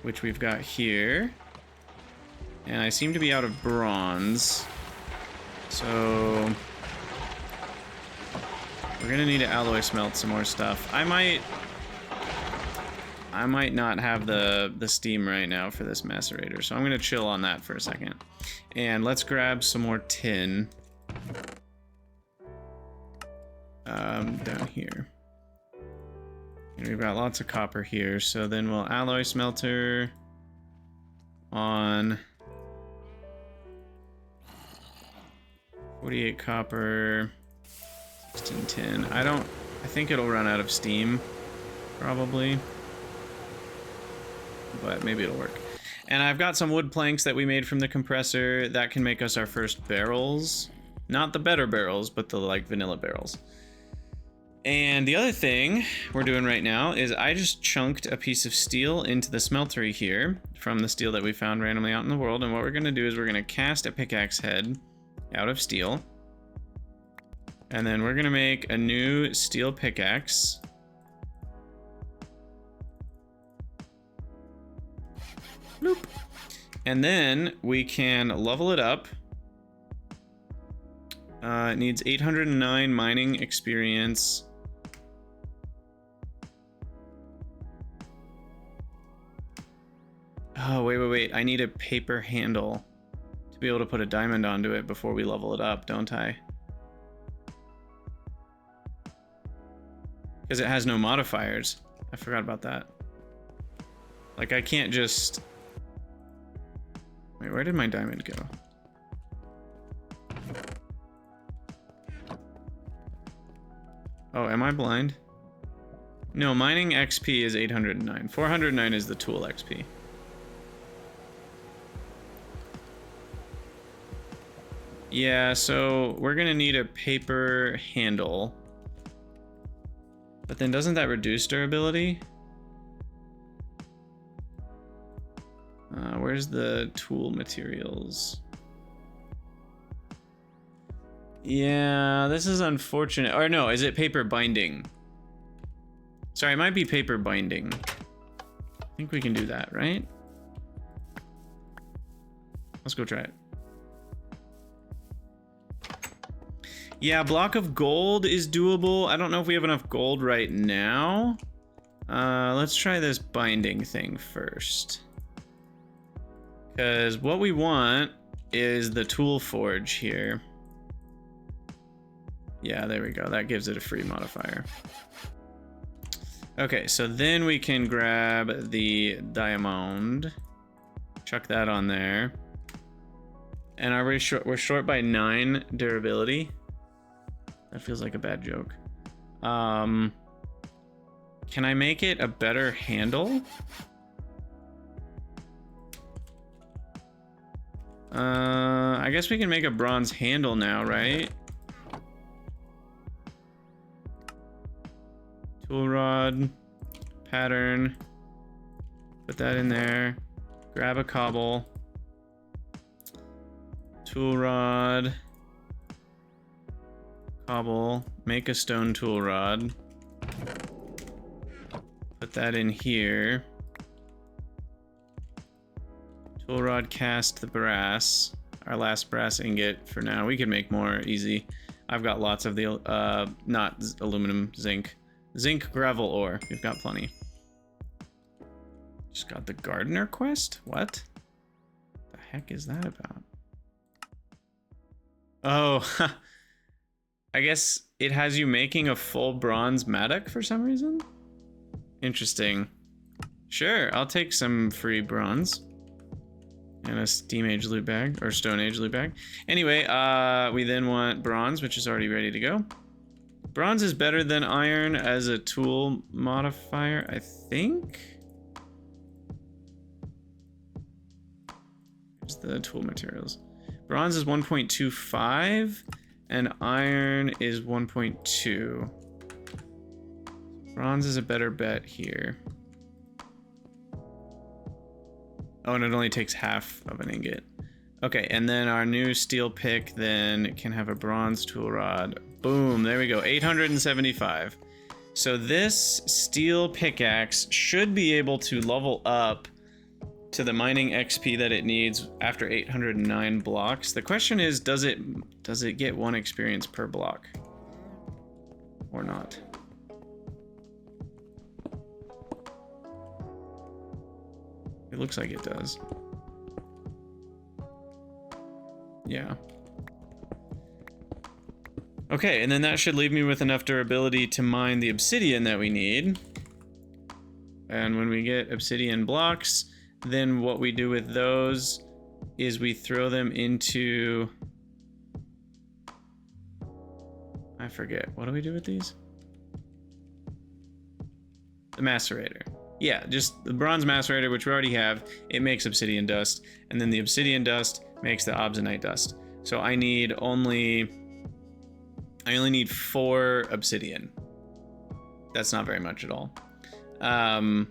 which we've got here. And I seem to be out of bronze. So we're gonna need to alloy smelt some more stuff. I might not have the steam right now for this macerator, so I'm gonna chill on that for a second. And let's grab some more tin. Down here. And we've got lots of copper here, so then we'll alloy smelter on 48 copper, 16 tin. I think it'll run out of steam, probably. But maybe it'll work. And I've got some wood planks that we made from the compressor that can make us our first barrels. Not the better barrels, but the like vanilla barrels. And the other thing we're doing right now is I just chunked a piece of steel into the smeltery here from the steel that we found randomly out in the world. And what we're gonna do is we're gonna cast a pickaxe head out of steel. And then we're gonna make a new steel pickaxe. Bloop. And then we can level it up. It needs 809 mining experience. Oh, wait. I need a paper handle to be able to put a diamond onto it before we level it up, don't I? Because it has no modifiers. I forgot about that. Like, I can't just... Wait, where did my diamond go? Oh, am I blind? No, mining XP is 809. 409 is the tool XP. Yeah, so we're gonna need a paper handle. But then doesn't that reduce durability? Where's the tool materials? Yeah, this is unfortunate. Or no, is it paper binding? Sorry, it might be paper binding. I think we can do that, right? Let's go try it. Yeah, block of gold is doable. I don't know if we have enough gold right now. Let's try this binding thing first. Because what we want is the tool forge here. Yeah, there we go. That gives it a free modifier. Okay, so then we can grab the diamond. Chuck that on there. And are we short? We're short by 9 durability. That feels like a bad joke. Can I make it a better handle? I guess we can make a bronze handle now, right? Tool rod, pattern, put that in there, grab a cobble, tool rod, cobble, make a stone tool rod, put that in here, tool rod, cast the brass, our last brass ingot for now. We can make more easy. I've got lots of the, not aluminum, zinc. Zinc gravel ore. We've got plenty. Just got the gardener quest? What the heck is that about? Oh, I guess it has you making a full bronze mattock for some reason? Interesting. Sure, I'll take some free bronze. And a steam age loot bag, or stone age loot bag. Anyway, we then want bronze, which is already ready to go. Bronze is better than iron as a tool modifier, I think. Here's the tool materials. Bronze is 1.25 and iron is 1.2. Bronze is a better bet here. Oh, and it only takes half of an ingot. Okay, and then our new steel pick then can have a bronze tool rod. Boom, there we go, 875. So this steel pickaxe should be able to level up to the mining XP that it needs after 809 blocks. The question is, does it get 1 experience per block? Or not? It looks like it does. Yeah. Okay, and then that should leave me with enough durability to mine the obsidian that we need. And when we get obsidian blocks, then what we do with those is we throw them into... I forget. What do we do with these? The macerator. Yeah, just the bronze macerator, which we already have. It makes obsidian dust, and then the obsidian dust makes the obsidianite dust. So I only need 4 obsidian. That's not very much at all. And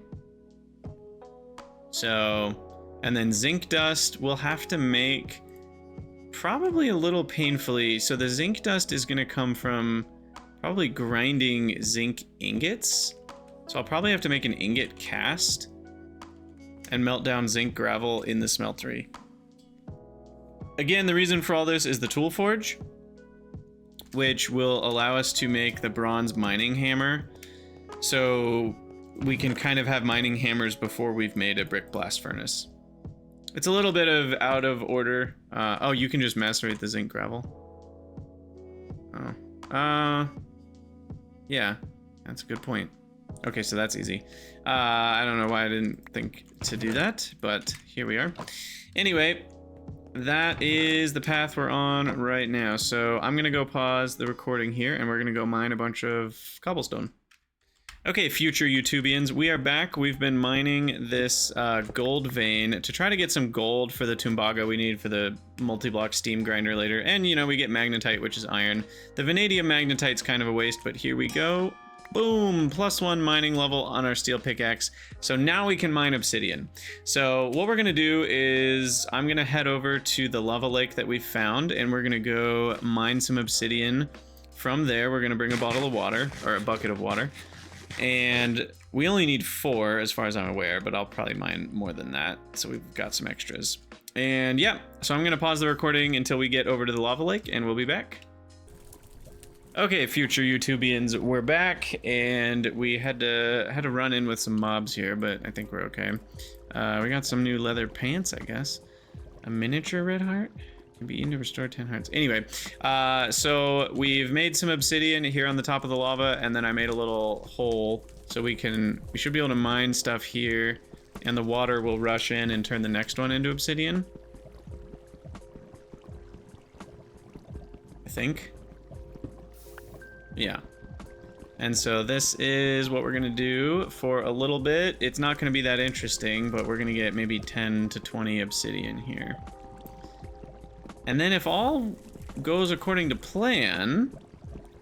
then zinc dust we'll have to make probably a little painfully. So the zinc dust is going to come from probably grinding zinc ingots. So I'll probably have to make an ingot cast and melt down zinc gravel in the smeltery. Again, the reason for all this is the tool forge, which will allow us to make the bronze mining hammer. So we can kind of have mining hammers before we've made a brick blast furnace. It's a little bit of out of order. Oh, you can just macerate the zinc gravel. Oh. Yeah, that's a good point. Okay, so that's easy. I don't know why I didn't think to do that, but here we are. Anyway, that is the path we're on right now. So I'm gonna go pause the recording here and we're gonna go mine a bunch of cobblestone. Okay, future YouTubians, we are back. We've been mining this gold vein to try to get some gold for the Tumbaga we need for the multi-block steam grinder later. And, you know, we get magnetite, which is iron. The vanadium magnetite's kind of a waste, but here we go. Boom! +1 mining level on our steel pickaxe. So now we can mine obsidian. So what we're going to do is I'm going to head over to the lava lake that we found, and we're going to go mine some obsidian. From there, we're going to bring a bottle of water, or a bucket of water. And we only need 4 as far as I'm aware, but I'll probably mine more than that. So we've got some extras. And yeah, so I'm gonna pause the recording until we get over to the lava lake and we'll be back. Okay, future YouTubians, we're back and we had to run in with some mobs here, but I think we're okay. We got some new leather pants, I guess. A miniature red heart? Can be eaten to restore 10 hearts. Anyway, so we've made some obsidian here on the top of the lava, and then I made a little hole so we should be able to mine stuff here, and the water will rush in and turn the next one into obsidian. I think. Yeah. And so this is what we're gonna do for a little bit. It's not gonna be that interesting, but we're gonna get maybe 10 to 20 obsidian here. And then if all goes according to plan,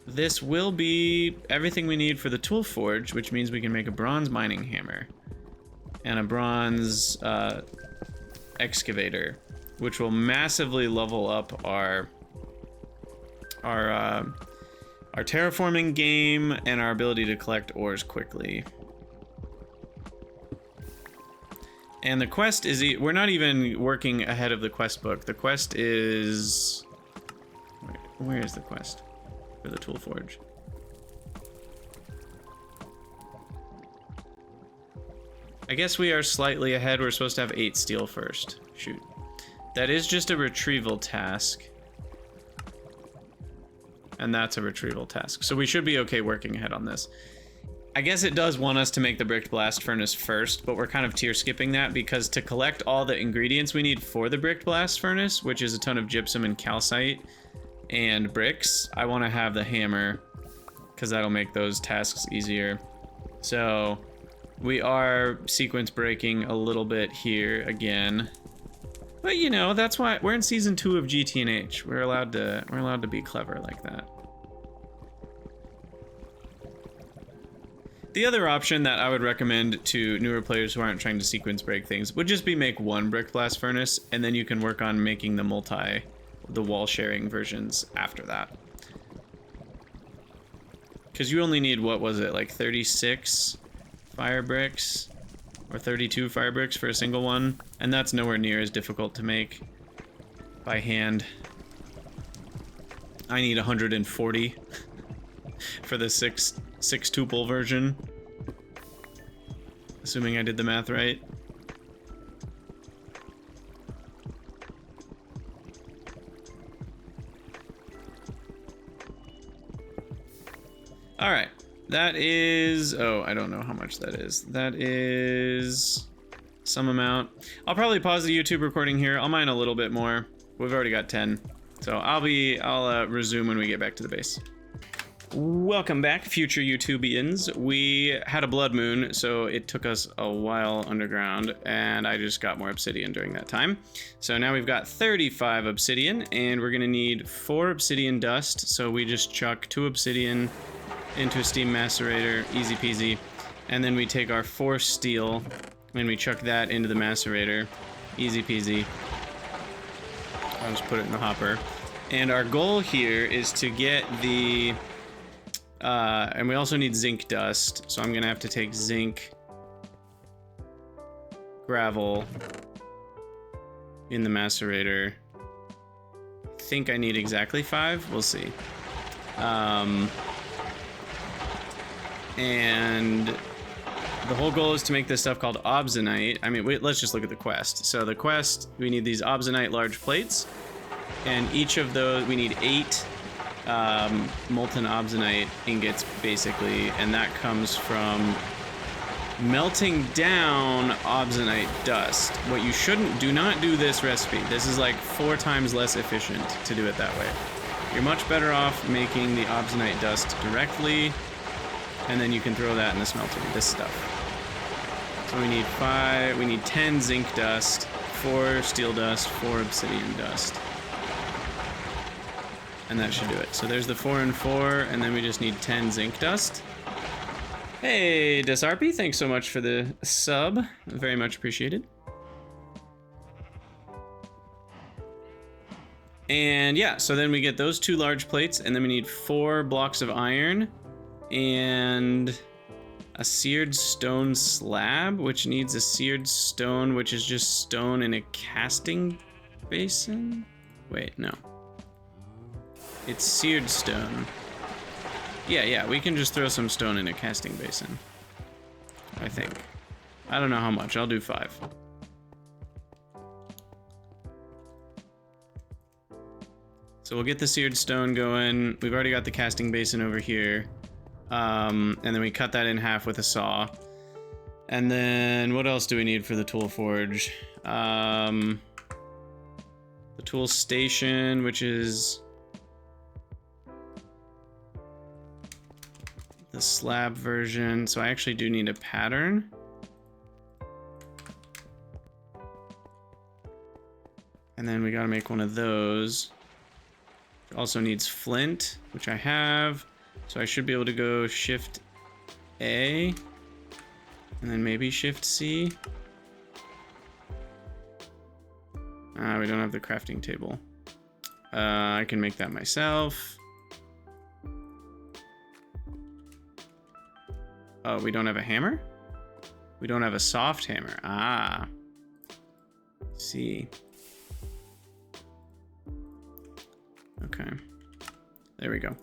this will be everything we need for the tool forge, which means we can make a bronze mining hammer and a bronze excavator, which will massively level up our terraforming game and our ability to collect ores quickly. And the quest is, we're not even working ahead of the quest book. The quest is, where is the quest for the tool forge? I guess we are slightly ahead. We're supposed to have 8 steel first. Shoot. That is just a retrieval task. And that's a retrieval task. So we should be okay working ahead on this. I guess it does want us to make the bricked blast furnace first, but we're kind of tier skipping that because to collect all the ingredients we need for the bricked blast furnace, which is a ton of gypsum and calcite and bricks, I want to have the hammer because that'll make those tasks easier. So we are sequence breaking a little bit here again. But you know, that's why we're in season 2 of gtnh. We're allowed to be clever like that. The other option that I would recommend to newer players who aren't trying to sequence break things would just be make 1 brick blast furnace, and then you can work on making the wall sharing versions after that. Because you only need, what was it, like 36 fire bricks or 32 fire bricks for a single one, and that's nowhere near as difficult to make by hand. I need 140 for the 6 tuple version, assuming I did the math right. All right, that is, oh, I don't know how much that is. That is some amount. I'll probably pause the YouTube recording here. I'll mine a little bit more. We've already got 10, so I'll resume when we get back to the base. Welcome back, future YouTubians. We had a blood moon, so it took us a while underground, and I just got more obsidian during that time. So now we've got 35 obsidian, and we're gonna need 4 obsidian dust, so we just chuck 2 obsidian into a steam macerator, easy peasy, and then we take our 4 steel, and we chuck that into the macerator, easy peasy. I'll just put it in the hopper. And our goal here is to get the... and we also need zinc dust, so I'm gonna have to take zinc, gravel in the macerator. I think I need exactly 5, we'll see. And the whole goal is to make this stuff called obsonite. I mean, let's just look at the quest. So the quest, we need these obsonite large plates, and each of those, we need 8 molten obsonite ingots, basically, and that comes from melting down obsonite dust. What you shouldn't, do not do this recipe. This is like 4 times less efficient to do it that way. You're much better off making the obsonite dust directly, and then you can throw that in the smelter, this stuff. So we need 10 zinc dust, 4 steel dust, 4 obsidian dust. And that should do it. So there's the 4 and 4, and then we just need 10 zinc dust. Hey, Desarpy, thanks so much for the sub. Very much appreciated. And yeah, so then we get those 2 large plates, and then we need 4 blocks of iron and a seared stone slab, which needs a seared stone, which is just stone in a casting basin. Wait, no. It's seared stone. Yeah, we can just throw some stone in a casting basin, I think. I don't know how much. I'll do 5. So we'll get the seared stone going. We've already got the casting basin over here. And then we cut that in half with a saw. And then what else do we need for the tool forge? The tool station, which is the slab version. So I actually do need a pattern. And then we gotta make one of those. It also needs flint, which I have. So I should be able to go Shift A, and then maybe Shift C. We don't have the crafting table. I can make that myself. Oh, we don't have a hammer? We don't have a soft hammer. Ah. See. Okay. There we go.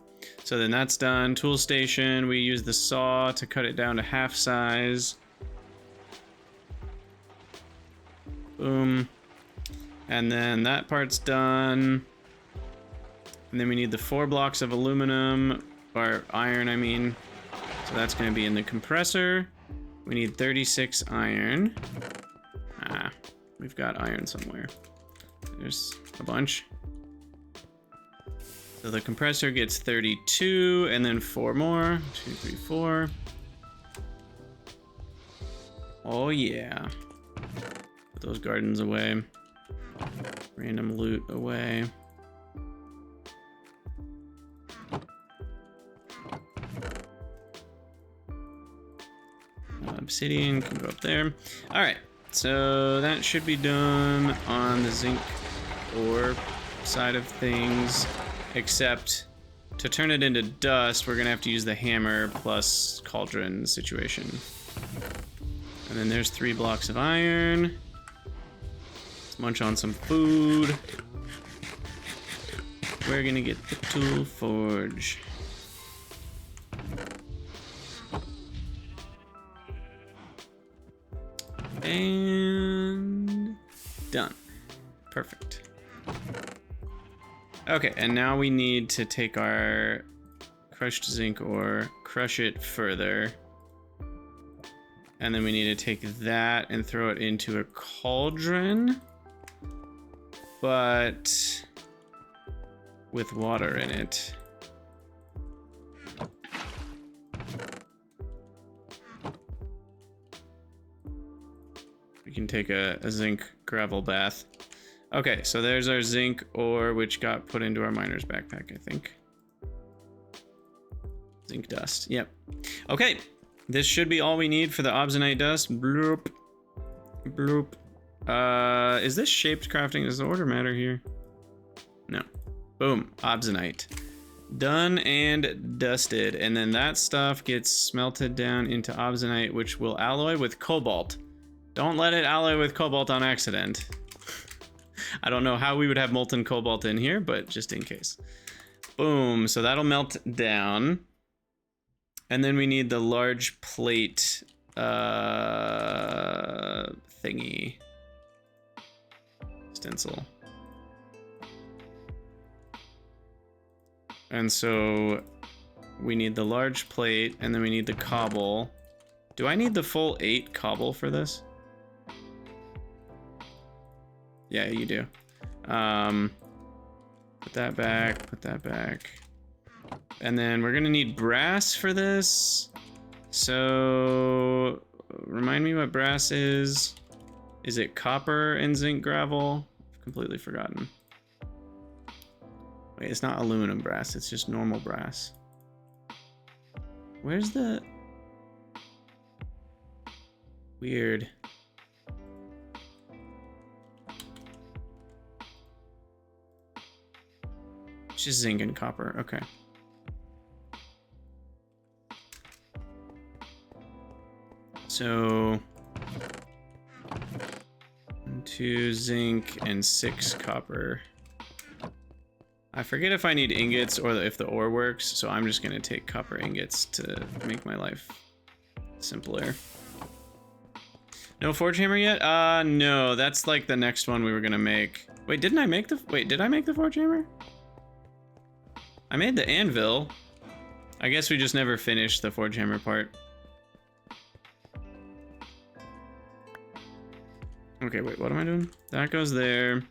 So then that's done. Tool station, we use the saw to cut it down to half size. Boom. And then that part's done. And then we need the 4 blocks of aluminum, or iron, I mean. So that's going to be in the compressor. We need 36 iron. We've got iron somewhere. There's a bunch. So the compressor gets 32, and then 4 more. 2, 3, 4. Oh yeah. Put those gardens away. Random loot away. Obsidian can go up there. All right, so that should be done on the zinc ore side of things, except to turn it into dust, we're gonna have to use the hammer plus cauldron situation. And then there's 3 blocks of iron. Let's munch on some food. We're gonna get the tool forge. And done. Perfect. Okay, and now we need to take our crushed zinc ore, crush it further. And then we need to take that and throw it into a cauldron, but with water in it. We can take a zinc gravel bath. Okay, so there's our zinc ore, which got put into our miner's backpack, I think. Zinc dust, yep. Okay, this should be all we need for the obsonite dust. Bloop. Bloop. Is this shaped crafting? Does the order matter here? No. Boom, obsonite. Done and dusted. And then that stuff gets smelted down into obsonite, which will alloy with cobalt. Don't let it alloy with cobalt on accident. I don't know how we would have molten cobalt in here, but just in case. Boom, so that'll melt down. And then we need the large plate thingy. Stencil. And so we need the large plate, and then we need the cobble. Do I need the full 8 cobble for this? Yeah, you do. Put that back, put that back. And then we're gonna need brass for this. So, remind me what brass is. Is it copper and zinc gravel? I've completely forgotten. Wait, it's not aluminum brass, it's just normal brass. Where's the... Weird. It's just zinc and copper, okay. So 2 zinc and 6 copper. I forget if I need ingots or if the ore works, so I'm just gonna take copper ingots to make my life simpler. No forge hammer yet? No, that's like the next one we were gonna make. Wait, didn't I make the, wait, did I make the forge hammer? I made the anvil. I guess we just never finished the forge hammer part. Okay, wait, what am I doing? That goes there.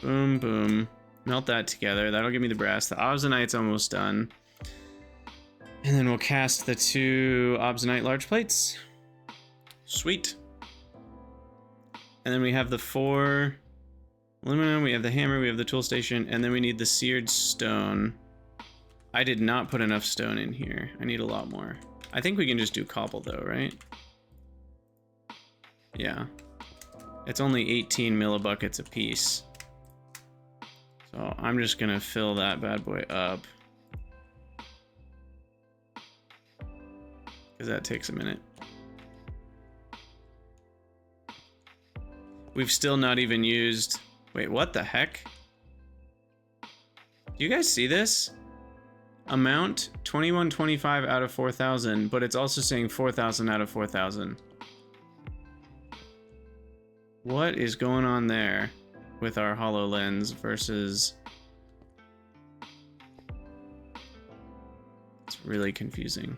Boom, boom. Melt that together. That'll give me the brass. The obsidianite's almost done. And then we'll cast the 2 obsidianite large plates. Sweet. And then we have the 4 aluminum, we have the hammer, we have the tool station, and then we need the seared stone. I did not put enough stone in here. I need a lot more. I think we can just do cobble though, right? Yeah. It's only 18 millibuckets a piece. So I'm just gonna fill that bad boy up. Because that takes a minute. We've still not even used... Wait, what the heck? Do you guys see this? Amount 2125 out of 4,000, but it's also saying 4,000 out of 4,000. What is going on there with our HoloLens versus... It's really confusing.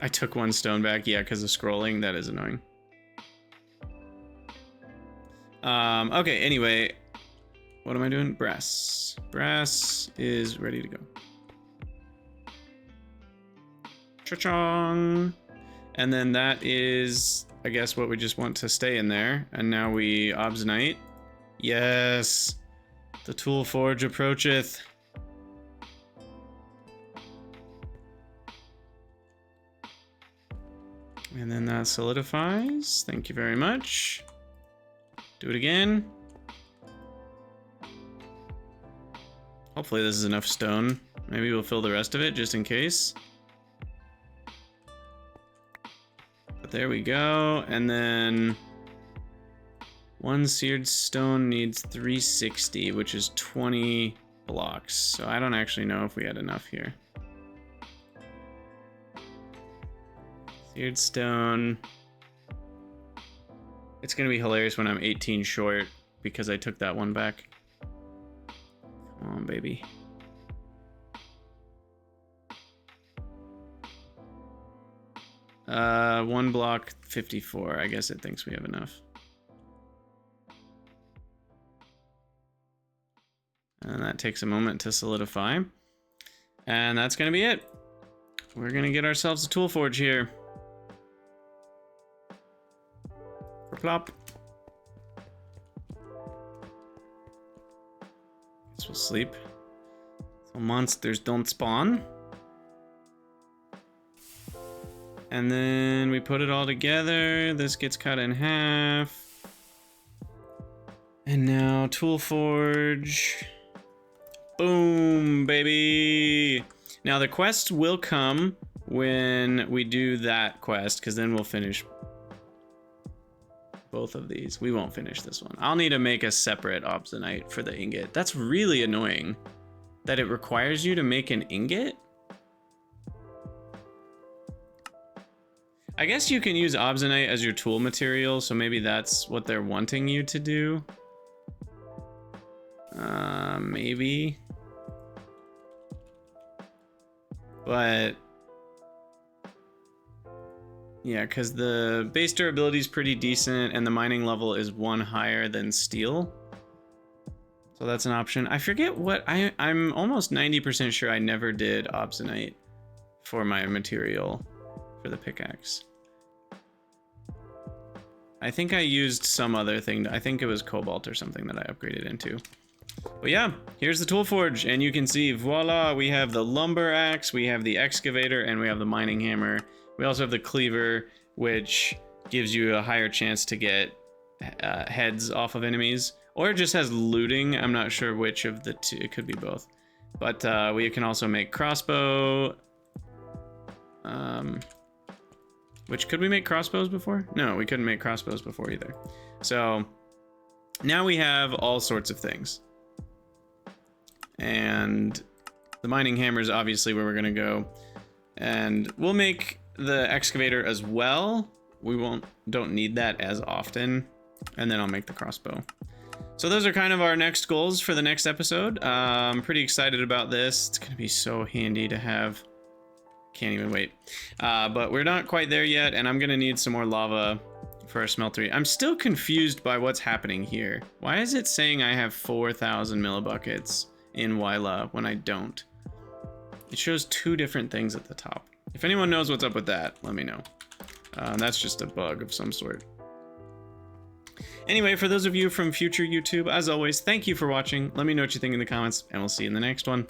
I took 1 stone back, yeah, because of scrolling. That is annoying. Okay, anyway. What am I doing? Brass. Brass is ready to go. Cha-chong! And then that is, I guess, what we just want to stay in there. And now we obsidianite. Yes! The tool forge approacheth. And then that solidifies. Thank you very much. Do it again. Hopefully this is enough stone. Maybe we'll fill the rest of it just in case. But there we go. And then 1 seared stone needs 360, which is 20 blocks. So I don't actually know if we had enough here. Seared stone. It's gonna be hilarious when I'm 18 short because I took that one back. Come on, baby. One block 54. I guess it thinks we have enough. And that takes a moment to solidify. And that's gonna be it. We're gonna get ourselves a tool forge here. Plop. Guess we'll sleep so monsters don't spawn. And then we put it all together. This gets cut in half. And now tool forge. Boom, baby. Now the quest will come when we do that quest, because then we'll finish both of these. We won't finish this one. I'll need to make a separate obsidianite for the ingot. That's really annoying that it requires you to make an ingot. I guess you can use obsidianite as your tool material, so maybe that's what they're wanting you to do. Maybe. But yeah, because the base durability is pretty decent and the mining level is 1 higher than steel. So that's an option. I forget what, I'm almost 90% sure I never did obsidianite for my material for the pickaxe. I think I used some other thing. I think it was cobalt or something that I upgraded into. But yeah, here's the tool forge, and you can see, voila, we have the lumber axe, we have the excavator, and we have the mining hammer. We also have the cleaver, which gives you a higher chance to get heads off of enemies, or it just has looting. I'm not sure which of the two. It could be both. But we can also make crossbow. Which, could we make crossbows before? No, we couldn't make crossbows before either. So now we have all sorts of things. And the mining hammer is obviously where we're gonna go. And we'll make the excavator as well. We don't need that as often. And then I'll make the crossbow. So those are kind of our next goals for the next episode. I'm pretty excited about this. It's gonna be so handy to have. Can't even wait. But we're not quite there yet, and I'm gonna need some more lava for our smeltery. I'm still confused by what's happening here. Why is it saying I have 4,000 millibuckets in Wyla when I don't? It shows 2 different things at the top. If anyone knows what's up with that, let me know. That's just a bug of some sort. Anyway, for those of you from future YouTube, as always, thank you for watching. Let me know what you think in the comments, and we'll see you in the next one.